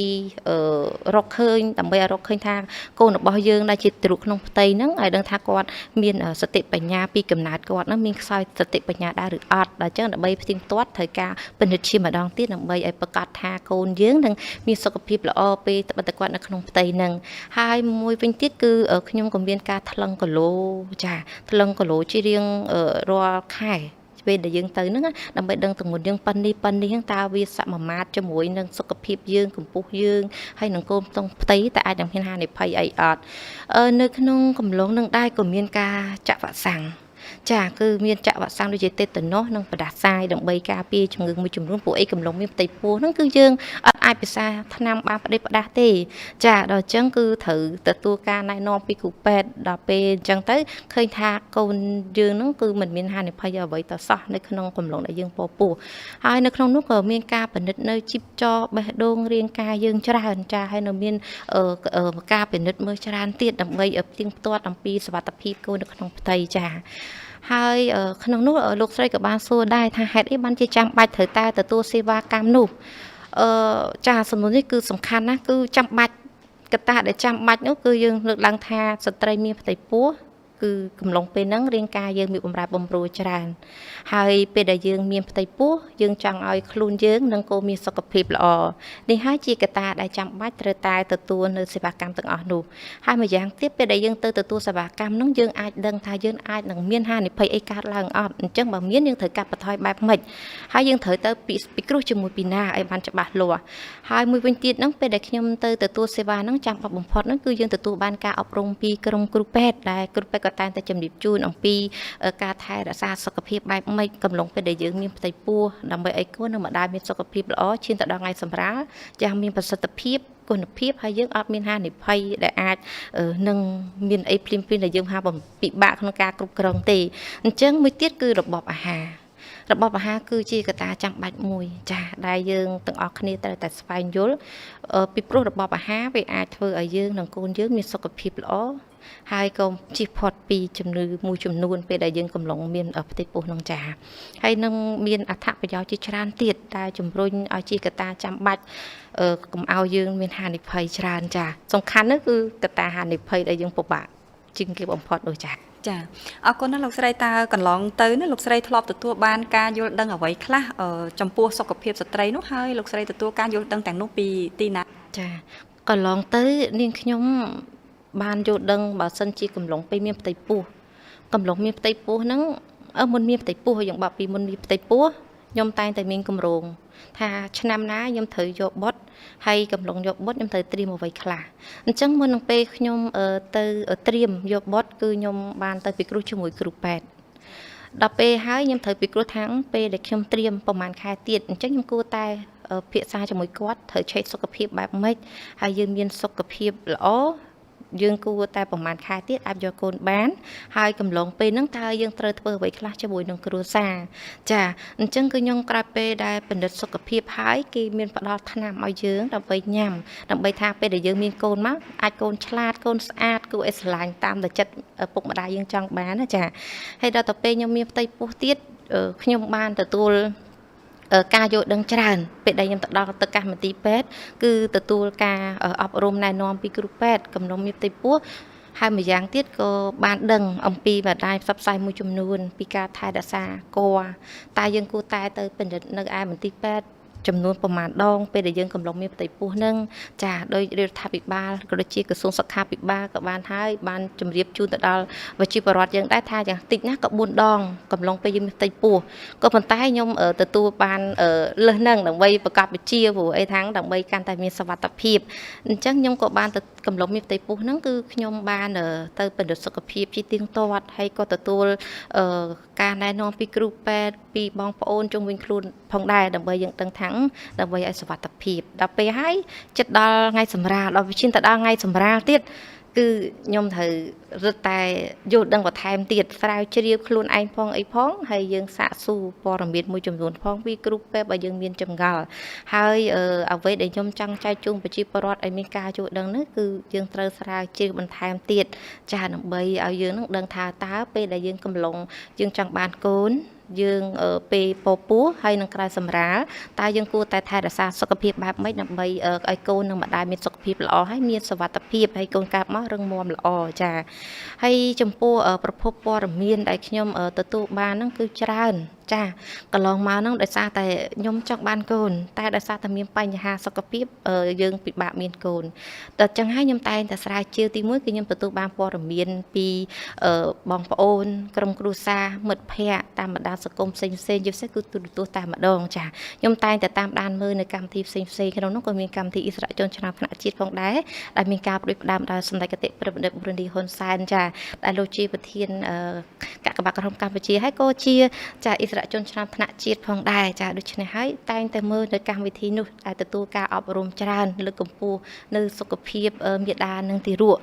រកឃើញដើម្បីឲ្យរកឃើញថាកូនរបស់យើងដែលជាទ្រុក្នុងផ្ទៃហ្នឹងឲ្យដឹងថាគាត់មានសតិបញ្ញាពីកំណើតគាត់ហ្នឹងមានខ្សោយសតិបញ្ញាដែរឬអត់ដល់អញ្ចឹងដើម្បីផ្ទៀងផ្ទាត់ត្រូវការពិនិត្យឈាមម្ដងទៀតដើម្បីឲ្យប្រកាសថាកូនយើងនឹងមានសុខភាពល្អពេលត្បិតតែគាត់នៅក្នុងផ្ទៃហ្នឹងហើយមួយវិញទៀតគឺខ្ញុំក៏មានការថ្លឹងគីឡូចាថ្លឹងគីឡូជារៀងរាល់ខែពេលដែលយើងទៅហ្នឹងដើម្បីដឹងទម្ងន់យើងប៉ុណ្នេះហ្នឹងតើវាសមាមាត្រជាមួយនឹងសុខភាពយើងកម្ពស់យើងហើយនឹងកូនក្នុងផ្ទៃតើអាចនឹងមានហានិភ័យអីអត់នៅក្នុងកំឡុងនឹងដែរក៏មានការចាក់វ៉ាក់សាំងចាគឺមានចាក់វ៉ាក់សាំងដូចជាតេតាណូសនិងផ្ដាសាយដើម្បីការពារជំងឺមួយចំនួនពួកអីកំឡុងមានផ្ទៃពោះហ្នឹងគឺយើងអត់អាចពិសាថ្នាំបានផ្ដេសផ្ដាសទេចាដល់អញ្ចឹងគឺត្រូវទទួលការណែនាំពីគ្រូពេទ្យដល់ពេលអញ្ចឹងទៅឃើញថាកូនយើងហ្នឹងគឺមិនមានហានិភ័យអ្វីទៅសោះនៅក្នុងកំឡុងដែលយើងពពោះហើយនៅក្នុងនោះក៏មានការពិនិត្យនៅជីបចរបេះដូងរាងកាយយើងច្រើនចាហើយនៅមានការពិនិត្យមើលច្រើនទៀតដើម្បីផ្ទៀងផ្ទាត់អំពីសុវត្ថិភាពកូននៅក្នុងផ្ទៃចាហើយក្នុងនោះលោកស្រីក៏បានសួរដែរថាហេតុអីបានជាចាំបាច់ត្រូវតែទទួលសេវាកម្មនោះចាសំណួរនេះគឺសំខាន់ណាស់គឺចាំបាច់កត្តាដែលចាំបាច់នោះគឺយើងលើកឡើងថាស្ត្រីមានផ្ទៃពោះគឺកំឡុងពេលហ្នឹងរាងកាយយើងមានបំរែបំរួលច្រើនហើយពេលដែលយើងមានផ្ទៃពោះយើងចង់ឲ្យខ្លួនយើងនិងកូនមានសុខភាពល្អនេះហើយជាកត្តាដែលចាំបាច់ត្រូវតែទទួលនៅសេវាកម្មទាំងអស់នោះហើយមួយយ៉ាងទៀតពេលដែលយើងទៅទទួលសេវាកម្មហ្នឹងយើងអាចដឹងថាយើងអាចនឹងមានហានិភ័យអីកើតឡើងអត់អញ្ចឹងបើមានយើងត្រូវកាត់បន្ថយបែបម៉េចហើយយើងត្រូវទៅពិគ្រោះជាមួយពីណាឲ្យបានច្បាស់លាស់ហើយមួយវិញទៀតហ្នឹងពេលដែលខ្ញុំទៅទទួលសេវាហ្នឹងចាំបាច់បំផុតហ្នឹងគឺយើងទទួលបានការអប់រំពីក្រុមគ្រូពេទ្យដែលគ្រូពេទ្យក៏តែងតែជំរាបជូនអំពីការថែរក្សាសុខភាពបែបម៉េចកំឡុងពេលដែលយើងមានផ្ទៃពោះដើម្បីឲ្យកូននិងម្ដាយមានសុខភាពល្អឈានទៅដល់ថ្ងៃសម្រាលយ៉ាងមានប្រសិទ្ធភាពគុណភាពហើយយើងអត់មានហានិភ័យដែលអាចនឹងមានអីភ្លាមៗដែលយើងហាពិបាកក្នុងការគ្រប់គ្រងទេអញ្ចឹងមួយទៀតគឺរបបអាហារគឺជាកត្តាចាំបាច់មួយចាដែលយើងទាំងអស់គ្នាត្រូវតែស្វែងយល់ពីព្រោះរបបអាហារវាអាចធ្វើឲ្យយើងនិងកូនយើងមានសុខភាពល្អហើយក៏ជៀសផុតពីជំងឺមួយចំនួនពេលដែលយើងកំឡុងមានផ្ទៃពោះនឹងចាហើយនឹងមានអត្ថប្រយោជន៍ជាច្រើនទៀតដែលជំរុញឲ្យជាកត្តាចាំបាច់កុំឲ្យយើងមានហានិភ័យច្រើនចាសំខាន់នោះគឺកត្តាហានិភ័យដែលយើងពិបាកជាងគេបំផុតដូចចាចាអរគុណណាស់លោកស្រីតើកន្លងទៅណាលោកស្រីធ្លាប់ទទួលបានការយល់ដឹងអ្វីខ្លះចំពោះសុខភាពស្ត្រីនោះហើយលោកស្រីទទួលការយល់ដឹងទាំងនោះពីទីណា ចាក៏ឡងទៅនាងខ្ញុំបានយល់ដឹងបើសិនជាកំឡុងពេលមានផ្ទៃពោះកំឡុងមានផ្ទៃពោះហ្នឹងមុនមានផ្ទៃពោះយ៉ាងបាក់ពីមុនមានផ្ទៃពោះខ្ញុំតែងតែមានគម្រោងថាឆ្នាំណាខ្ញុំត្រូវយកបុតហើយកំឡុងយកបុតខ្ញុំត្រូវត្រៀមអ្វីខ្លះអញ្ចឹងមុននឹងពេលខ្ញុំទៅត្រៀមយកបុតគឺខ្ញុំបានទៅពិគ្រោះជាមួយគ្រូពេទ្យដល់ពេលហើយខ្ញុំត្រូវពិគ្រោះថាពេលដែលខ្ញុំត្រៀមប្រហែលខែទៀតអញ្ចឹងខ្ញុំគួរតែភាសាជាមួយគាត់ត្រូវឆែកសុខភាពបែបម៉េចហើយយើងមានសុខភាពល្អយើងគួរតែប្រហែលខែទៀតអាចយកកូនបានហើយកំឡុងពេលហ្នឹងតើយើងត្រូវធ្វើអ្វីខ្លះជាមួយនឹងគ្រួសារចាអញ្ចឹងគឺខ្ញុំក្រោយពេលដែលបណ្ឌិតសុខភាពហើយគេមានផ្ដល់ថ្នាំឲ្យយើងដើម្បីញ៉ាំដើម្បីថាពេលដែលយើងមានកូនមកអាចកូនឆ្លាតកូនស្អាតគួរឲ្យស្រឡាញ់តាមតែចិត្តពុកម្ដាយយើងចង់បានណាចាហើយដល់ទៅពេលខ្ញុំមានផ្ទៃពោះទៀតខ្ញុំបានទទួលការយល់ដឹងច្រើនពេលដែលខ្ញុំទៅដល់ទៅកម្មវិធីពេទ្យគឺទទួលការអប់រំណែនាំពីគ្រូពេទ្យកំណុំមានផ្ទៃពោះហើយម្យ៉ាងទៀតក៏បានដឹងអំពីបណ្ដាញផ្សព្វផ្សាយមួយចំនួនពីការថែរក្សាកតែយើងគួរតែទៅពិនិត្យនៅឯមន្ទីរពេទ្យចំនួនប្រមាណដងពេលដែលយើងកំឡុងមានផ្ទៃពោះនឹងចាដោយរដ្ឋាភិបាលក៏ដូចជាក្រសួងសុខាភិបាលក៏បានហើយបានជម្រាបជូនទៅដល់ប្រជាពលរដ្ឋយើងដែរថាយ៉ាងតិចណាស់ក៏4ដងកំឡុងពេលយើងមានផ្ទៃពោះក៏ប៉ុន្តែខ្ញុំទទួលបានលើសនឹងដើម្បីប្រកបវិជ្ជាព្រោះអីថាដើម្បីកាន់តែមានសុវត្ថិភាពអញ្ចឹងខ្ញុំក៏បានទៅកំឡុងមានផ្ទៃពោះហ្នឹងគឺខ្ញុំបានទៅពិនិត្យសុខភាពជាទៀងទាត់ហើយក៏ទទួលការណែនាំពីគ្រូពេទ្យពីបងប្អូនជុំវិញខ្លួនផងដែរដើម្បីយើងដឹងថាដើម្បីឲ្យសុវត្ថិភាពដល់ពេលហើយចិត្តដល់ថ្ងៃសម្រាលដល់វិជាទៅដល់ថ្ងៃសម្រាលទៀតគឺខ្ញុំត្រូវរត់តែយល់ដឹងបន្ថែមទៀតស្រាវជ្រាវខ្លួនឯងផងអីផងហើយយើងសាកសួរព័ត៌មានមួយចំនួនផងពីគ្រូពេទ្យបើយើងមានចម្ងល់ហើយអ្វីដែលខ្ញុំចង់ចែកជូនប្រជាពលរដ្ឋឲ្យមានការយល់ដឹងនេះគឺយើងត្រូវស្រាវជ្រាវបន្ថែមទៀតចាដើម្បីឲ្យយើងនឹងដឹងថាតើពេលដែលយើងកំឡុងយើងចង់បានកូនយើងពេលពោះហើយនឹងក្រៅសម្រាលតើយើងគួរតែថែរក្សាសុខភាពបែបម៉េចដើម្បីឲ្យកូននឹងម្ដាយមានសុខភាពល្អហើយមានសុវត្ថិភាពហើយកូនកើតមករឹងមាំល្អចាហើយចំពោះប្រភពព័ត៌មានដែលខ្ញុំទទួលបានហ្នឹងគឺច្រើនចាកន្លងមកហ្នឹងដោយសារតែខ្ញុំចង់បានកូនតែដោយសារតែមានបញ្ហាសុខភាពយើងពិបាកមានកូនតែអញ្ចឹងហើយខ្ញុំតែងតែស្រាវជ្រាវទី1គឺខ្ញុំទទួលបានព័ត៌មានពីបងប្អូនក្រុមគ្រួសារមិត្តភ័ក្តិតាមបណ្ដាសង្គមផ្សេងៗជាពិសេសគឺទូរទស្សន៍តែម្ដងចាខ្ញុំតែងតែតាមដានមើលនៅកម្មវិធីផ្សេងៗក្នុងនោះក៏មានកម្មវិធីអិសរាជជនឆ្នាំថ្នាក់ជាតិផងដែរដែលមានការផ្ដួចផ្ដើមដោយសម្ដេចគតិព្រះបណ្ឌិតប៊ុនឌីហ៊ុនសែនចាដែលលោកជាប្រធានគណៈកម្មការក្រមកម្ពុជាហើយក៏ជាចាអិសរាជជនឆ្នាំថ្នាក់ជាតិផងដែរចាដូច្នេះហើយតែងតែមើលនៅកម្មវិធីនោះដែលទទួលការអប់រំច្រើនលើកកម្ពស់នៅសុខភាពមាតានិងទារក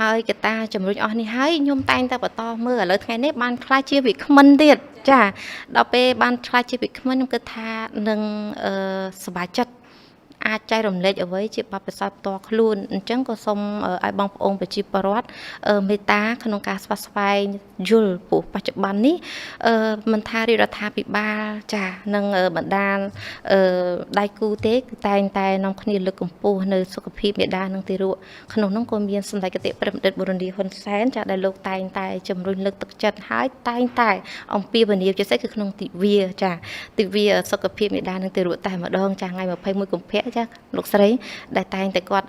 ហើយកត្តាជំរុញអស់នេះហើយខ្ញុំតែងតែបន្តមើលឥឡូវថ្ងៃនេះបានខ្លាចជាវិក្មិនទៀតចាដល់ពេលបានខ្លាចជាវិក្មិនខ្ញុំគិតថានឹងសប្បាយចិត្តអាចចែករំលែកអ្វីជាបទពិសោធន៍ផ្ទាល់ខ្លួនអញ្ចឹងក៏សូមឲ្យបងប្អូនប្រជាពលរដ្ឋមេត្តាក្នុងការស្វាស្វែងយល់ព្រោះបច្ចុប្បន្ននេះមិនថារដ្ឋាភិបាលចានិងបណ្ដាដៃគូទេគឺតែងតែនាំគ្នាលើកកម្ពស់នៅសុខភាពមេដានិងទារកក្នុងនោះក៏មានសម្ដេចគតិព្រះបណ្ឌិតប៊ុនឌីហ៊ុនសែនចាដែលលោកតែងតែជំរុញលើកទឹកចិត្តហើយតែងតែអំពាវនាវជាពិសេសគឺក្នុងទិវាចាទិវាសុខភាពមេដានិងទារកតែម្ដងចាថ្ងៃ21កុម្ភៈចាលោកស្រីដែលតែងតែគាត់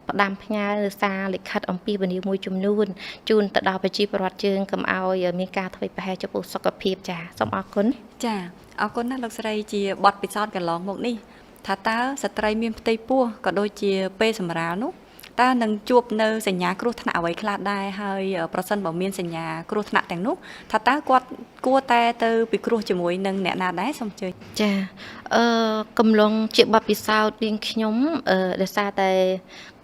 ផ្ដាំផ្ញើសារលិខិតអំពីវិនិយោគមួយចំនួនជូនទៅដល់ប្រជាពលរដ្ឋយើងកុំឲ្យមានការធ្វេសប្រហែសចំពោះសុខភាពចាសូមអរគុណចាអរគុណណាស់លោកស្រីជាបទពិសោធន៍កន្លងមកនេះថាតើស្ត្រីមានផ្ទៃពោះក៏ដូចជាពេលសម្រាលនោះតើនឹងជួបនៅសញ្ញាគ្រោះថ្នាក់អ្វីខ្លះដែរហើយប្រសិនបើមានសញ្ញាគ្រោះថ្នាក់ទាំងនោះថាតើគាត់គួរតែទៅពិគ្រោះជាមួយនឹងអ្នកណាដែរសូមជឿចាកំឡុងជាបទពិសោធន៍នាងខ្ញុំដោយសារតែ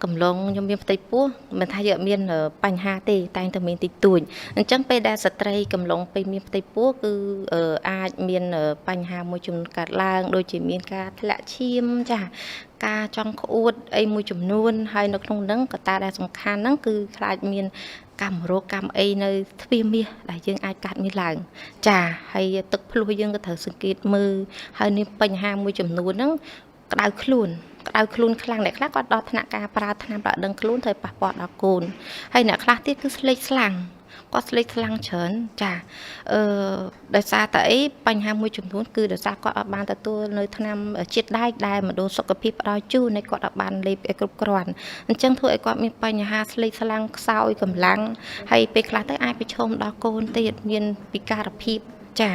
កំឡុងខ្ញុំមានផ្ទៃពោះមិនថាយើងមានបញ្ហាទេតែងតែមានតិចតួចអញ្ចឹងពេលដែលស្ត្រីកំឡុងពេលមានផ្ទៃពោះគឺអាចមានបញ្ហាមួយចំនួនកើតឡើងដូចជាមានការធ្លាក់ឈាមចាការចង់ក្អួតអីមួយចំនួនហើយនៅក្នុងហ្នឹងកត្តាដែលសំខាន់ហ្នឹងគឺខ្លាចមានកម្មរោគកម្មអីនៅទ្វារមាសដែលយើងអាចកាត់មានឡើងចាហើយទឹកភ្លោះយើងក៏ត្រូវសង្កេតមើលហើយនេះបញ្ហាមួយចំនួនហ្នឹងក្តៅខ្លួនខ្លាំងអ្នកខ្លះគាត់ដល់ថ្នាក់ការប្រើថ្នាំប្រដឹងខ្លួនត្រូវប៉ះពាល់ដល់កូនហើយអ្នកខ្លះទៀតគឺស្លេកស្លាំង គាត់ស្លេកខ្លាំងច្រើនចាដោយសារតែអីបញ្ហាមួយចំនួនគឺដោយសារគាត់អត់បានទទួលនៅថ្នាំជាតិដែកដែលមណ្ឌលសុខភាពផ្ដល់ជូនឲ្យគាត់អត់បានលេបឲ្យគ្រប់គ្រាន់អញ្ចឹងធ្វើឲ្យគាត់មានបញ្ហាស្លេកខ្លាំងខ្សោយកម្លាំងហើយពេលខ្លះទៅអាចប្រឈមដល់កូនទៀតមានពិការភាពចា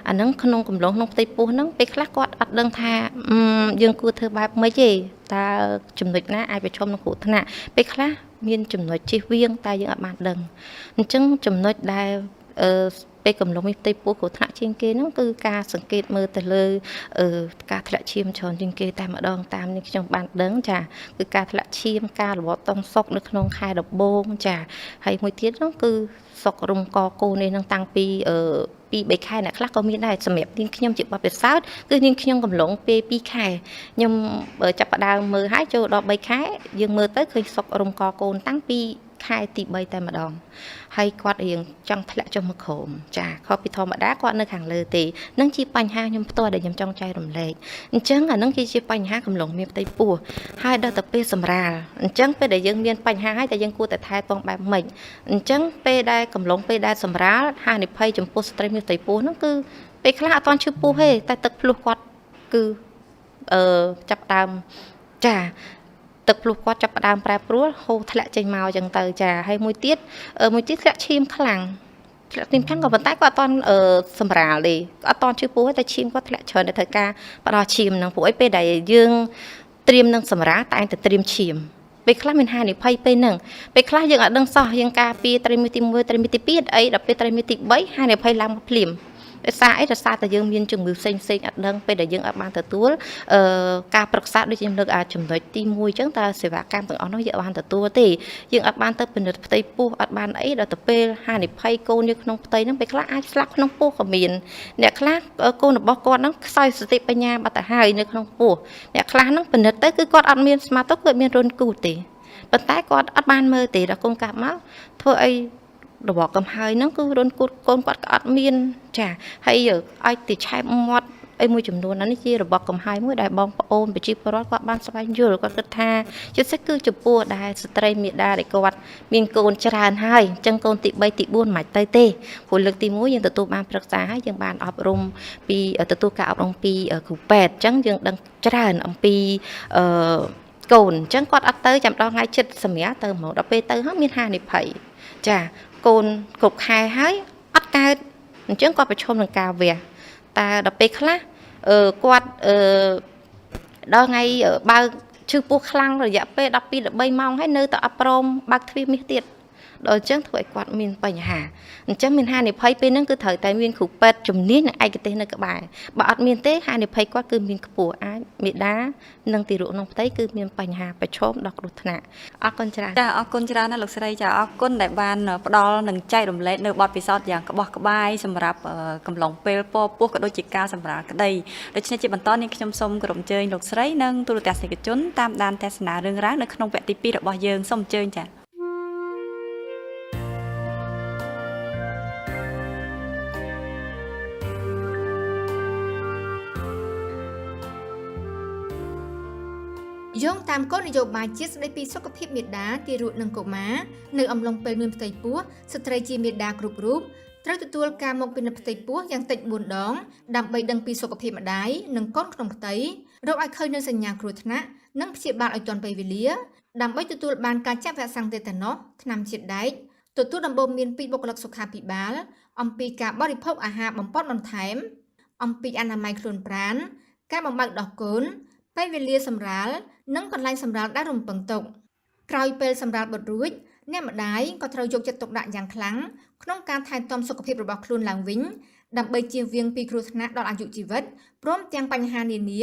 អាហ្នឹងក្នុងកំឡុងក្នុងផ្ទៃពោះហ្នឹងពេលខ្លះគាត់អត់ដឹងថាយើងគួរធ្វើបែបម៉េចទេតើចំណុចណាអាចប្រឈមនឹងគ្រោះថ្នាក់ពេលខ្លះមានចំណុចជិះវៀងតែយើងអត់បានដឹងអញ្ចឹងចំណុចដែលពេលកំឡុងមានផ្ទៃពោះគ្រោះថ្នាក់ជាងគេហ្នឹងគឺការសង្កេតមើលទៅលើការធ្លាក់ឈាមច្រើនជាងគេតែម្ដងតាមនេះខ្ញុំបានដឹងចាគឺការធ្លាក់ឈាមការរបបតង់សុកនៅក្នុងខែដំបូងចាហើយមួយទៀតហ្នឹងគឺសុករំកកូននេះនឹងតាំងពី3ខែអ្នកខ្លះក៏មានដែរសម្រាប់នាងខ្ញុំជាបទពិសោធន៍គឺនាងខ្ញុំកំឡុងពេល2ខែខ្ញុំចាប់ផ្ដើមមើលឲ្យចូលដល់3ខែយើងមើលទៅឃើញសុករំកកូនតាំងពីខែទី3តែម្ដងហើយគាត់រៀងចង់ធ្លាក់ចុះមកក្រោមចាខុសពីធម្មតាគាត់នៅខាងលើទេនឹងជាបញ្ហាខ្ញុំផ្ទាល់ដែលខ្ញុំចង់ចែករំលែកអញ្ចឹងអានឹងជាបញ្ហាកំឡុងមានផ្ទៃពោះហើយដល់ទៅពេលសម្រាលអញ្ចឹងពេលដែលយើងមានបញ្ហាហើយតែយើងគួរតែថែទាំបែបម៉េចអញ្ចឹងពេលដែលកំឡុងពេលដែលសម្រាលហានិភ័យចំពោះស្ត្រីមានផ្ទៃពោះហ្នឹងគឺពេលខ្លះអត់ទាន់ឈឺពោះទេតែទឹកភ្លោះគាត់គឺចាប់ដើមចាទឹកភ្លោះគាត់ចាប់ផ្ដើមប្រែប្រួលហូរធ្លាក់ចេញមកអញ្ចឹងទៅចាហើយមួយទៀតធ្លាក់ឈាមខ្លាំងធ្លាក់ឈាមខ្លាំងក៏ប៉ុន្តែគាត់អត់ទាន់សម្រាលទេអត់ទាន់ឈឺពោះតែឈាមគាត់ធ្លាក់ច្រើនតែត្រូវការផ្ដល់ឈាមហ្នឹងព្រោះអីពេលដែលយើងត្រៀមនឹងសម្រាលតែងតែត្រៀមឈាមពេលខ្លះមានហានិភ័យពេលហ្នឹងពេលខ្លះយើងអត់ដឹងសោះយើងការពារត្រីមាសទី1ត្រីមាសទី2អីដល់ពេលត្រីមាសទី3ហានិភ័យឡើងមកភ្លាមដោយសារអីដោយសារតែយើងមានជំងឺផ្សេងអត់ដឹងពេលដែលយើងអត់បានទទួលការប្រឹក្សាដូចខ្ញុំលើកចំណុចទី1អញ្ចឹងតើសេវាកម្មទាំងអស់នោះយើងអត់បានទទួលទេយើងអត់បានទៅពិនិត្យផ្ទៃពោះអត់បានអីដល់ទៅពេលហានិភ័យកូននៅក្នុងផ្ទៃហ្នឹងពេលខ្លះអាចស្លាប់ក្នុងពោះក៏មានអ្នកខ្លះកូនរបស់គាត់ហ្នឹងខ្សោយសតិបញ្ញាបាត់ទៅហើយនៅក្នុងពោះអ្នកខ្លះហ្នឹងពិនិត្យទៅគឺគាត់អត់មានស្មារតីគាត់មានរុនគូទេប៉ុន្តែគាត់អត់បានមើលទេដល់កូនកាប់មកធ្វើអីរបបកំហើយហ្នឹងគឺរុនគូកូនគាត់ក៏អត់មានចាហើយឲ្យទៅឆែបមាត់អីមួយចំនួននេះជារបបកំហើយមួយដែលបងប្អូនប្រជាពលរដ្ឋគាត់បានស្វែងយល់គាត់គិតថាជាពិសេសគឺចំពោះដែលស្ត្រីមេដាដែលគាត់មានកូនច្រើនហើយអញ្ចឹងកូនទី3ទី4មិនទៅទេព្រោះលើកទី1យើងទទួលបានប្រឹក្សាហើយយើងបានអប់រំពីទទួលការអប់រំពីគ្រូពេទ្យអញ្ចឹងយើងដឹងច្រើនអំពីកូនអញ្ចឹងគាត់អត់ទៅចាំដល់ថ្ងៃចិត្តសម្រាប់ទៅមកដល់ពេលទៅហើយមានហានិភ័យចាកូនគ្រប់ខែហើយអត់កើតអញ្ចឹងគាត់ប្រឈមនឹងការវះតែដល់ពេលខ្លះគាត់ដល់ថ្ងៃបើឈឺពោះខ្លាំងរយៈពេល12 13ម៉ោងហើយនៅតែអត់ព្រមបើកទ្វារមាសទៀតដល់អញ្ចឹងធ្វើឲ្យគាត់មានបញ្ហាអញ្ចឹងមានហានិភ័យពេលហ្នឹងគឺត្រូវតែមានគ្រូពេទ្យជំនាញនិងឯកទេសនៅក្បែរបើអត់មានទេហានិភ័យគាត់គឺមានខ្ពស់អាចមេដានិងទារកក្នុងផ្ទៃគឺមានបញ្ហាប្រឈមដល់គ្រោះថ្នាក់អរគុណច្រើនចាអរគុណច្រើនណាស់លោកស្រីចាអរគុណដែលបានផ្ដល់និងចែករំលែកនៅបទពិសោធន៍យ៉ាងក្បោះក្បាយសម្រាប់កំឡុងពេលពពោះក៏ដូចជាការសម្រាលក្តីដូច្នេះជាបន្តនេះខ្ញុំសូមគោរពអញ្ជើញលោកស្រីនិងទូរទស្សនិកជនតាមដានទស្សនារឿងរ៉ាវនៅក្នុងវគ្គទី2របស់យើងសូមអញ្ជើញចាយោងតាមគោលនយោបាយជាតិស្តីពីសុខភាពមាតា ទារកនិងកុមារនៅអំឡុងពេលមានផ្ទៃពោះស្ត្រីជាមាតាគ្រប់រូបត្រូវទទួលការមកពិនិត្យផ្ទៃពោះយ៉ាងតិច4ដងដើម្បីដឹងពីសុខភាពម្ដាយនិងកូនក្នុងផ្ទៃរកឲ្យឃើញនូវសញ្ញាគ្រោះថ្នាក់និងព្យាបាលឲ្យទាន់ពេលវេលាដើម្បីទទួលបានការចាក់វ៉ាក់សាំងតេតាណូសថ្នាំជាតិដែកទទួលដំបូន្មានពីបុគ្គលិកសុខាភិបាលអំពីការបរិភោគអាហារបំផុតបន្ថែមអំពីអនាម័យខ្លួនប្រាណការបំបើកដោះកូនពេលវេលាសម្រាលនិងកន្លែងសម្រាលដែលរំពឹងទុកក្រោយពេលសម្រាលបិទរួចអ្នកម្ដាយក៏ត្រូវយកចិត្តទុកដាក់យ៉ាងខ្លាំងក្នុងការថែទាំសុខភាពរបស់ខ្លួនឡើងវិញដើម្បីជៀសវាងពីគ្រោះថ្នាក់ដល់អាយុជីវិតព្រមទាំងបញ្ហានានា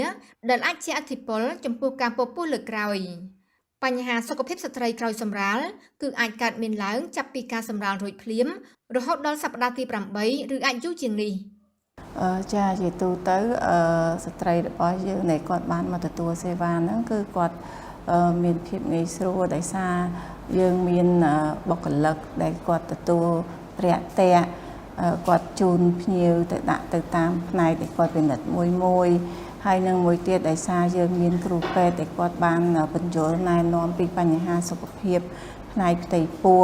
ដែលអាចជះឥទ្ធិពលចំពោះការពពោះលើកក្រោយបញ្ហាសុខភាពស្ត្រីក្រោយសម្រាលគឺអាចកើតមានឡើងចាប់ពីការសម្រាលរួចភ្លាមរហូតដល់សប្តាហ៍ទី8ឬអាចយូរជាងនេះចាជាទូទៅស្ត្រីរបស់យើងដែលគាត់បានមកទទួលសេវាហ្នឹងគឺគាត់មានភាពងាយស្រួលដោយសារយើងមានបុគ្គលិកដែលគាត់ទទួលរាក់ទាក់គាត់ជូនភ្ញៀវទៅដាក់ទៅតាមផ្នែកដែលគាត់ពិនិត្យមួយហើយនឹងមួយទៀតដោយសារយើងមានគ្រូពេទ្យដែលគាត់បានបញ្យល់ណែនាំពីបញ្ហាសុខភាព ផ្នែកផ្ទៃពោះ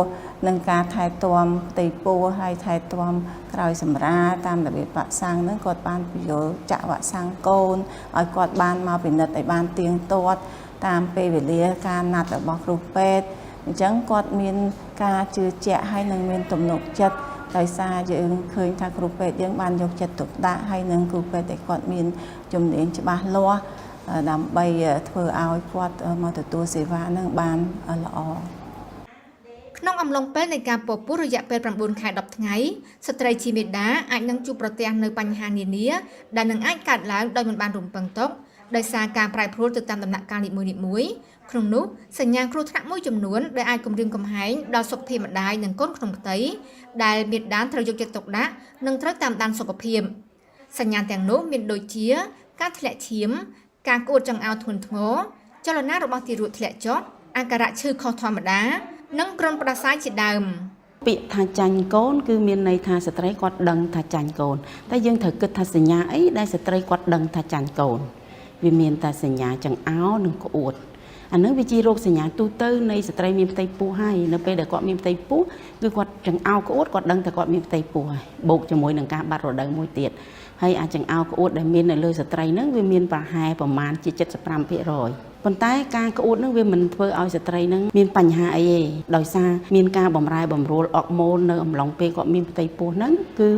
និងការថែទាំផ្ទៃពោះហើយថែទាំក្រោយសម្រាលតាមរបៀបវាក់សាំងហ្នឹងគាត់បានពន្យល់ចាក់វាក់សាំងកូនឲ្យគាត់បានមកពិនិត្យឲ្យបានទៀងទាត់តាមពេលវេលាការណាត់របស់គ្រូពេទ្យអញ្ចឹងគាត់មានការជឿជាក់ហើយនឹងមានទំនុកចិត្តដោយសារយើងឃើញថាគ្រូពេទ្យយើងបានយកចិត្តទុកដាក់ហើយនឹងគ្រូពេទ្យដែលគាត់មានជំនាញច្បាស់លាស់ដើម្បីធ្វើឲ្យគាត់មកទទួលសេវានឹងបានល្អក្នុងអំឡុងពេលនៃការពពុះរយៈពេល9ខែ10ថ្ងៃស្ត្រីជាមេដាអាចនឹងជួបប្រទះនៅបញ្ហានានាដែលនឹងអាចកើតឡើងដោយមិនបានរំពឹងទុកដោយសារការប្រែប្រួលទៅតាមដំណាក់កាលនីមួយៗក្នុងនោះសញ្ញាគ្រោះថ្នាក់មួយចំនួនដែលអាចគំរាមកំហែងដល់សុខភាពម្ដាយនិងកូនក្នុងផ្ទៃដែលមេដាត្រូវយកចិត្តទុកដាក់និងត្រូវតាមដានសុខភាពសញ្ញាទាំងនោះមានដូចជាការធ្លាក់ឈាមការក្អួតចង្អោរធ្ងន់ធ្ងរចលនារបស់ទារកធ្លាក់ចុះអាការៈឈឺខុសធម្មតានិងគ្រុនផ្ដាសាយជាដើមពាក្យថាចាញ់កូនគឺមានន័យថាស្ត្រីគាត់ដឹងថាចាញ់កូនតែយើងត្រូវគិតថាសញ្ញាអីដែលស្ត្រីគាត់ដឹងថាចាញ់កូនវាមានតែសញ្ញាចង្អោរនិងក្អួតអានឹងវាជារោគសញ្ញាទូទៅនៃស្ត្រីមានផ្ទៃពោះហើយនៅពេលដែលគាត់មានផ្ទៃពោះគឺគាត់ចង្អោរក្អួតគាត់ដឹងថាគាត់មានផ្ទៃពោះហើយបូកជាមួយនឹងការបាត់រដូវមួយទៀតហើយអាចង្អោរក្អួតដែលមាននៅលើស្ត្រីហ្នឹងវាមានប្រហែលប្រមាណជា 75% ប៉ុន្តែការក្អួតហ្នឹងវាមិនធ្វើឲ្យស្ត្រីហ្នឹងមានបញ្ហាអីទេដោយសារមានការបម្រែបម្រួលអរម៉ូននៅអំឡុងពេលគាត់មានផ្ទៃពោះហ្នឹងគឺ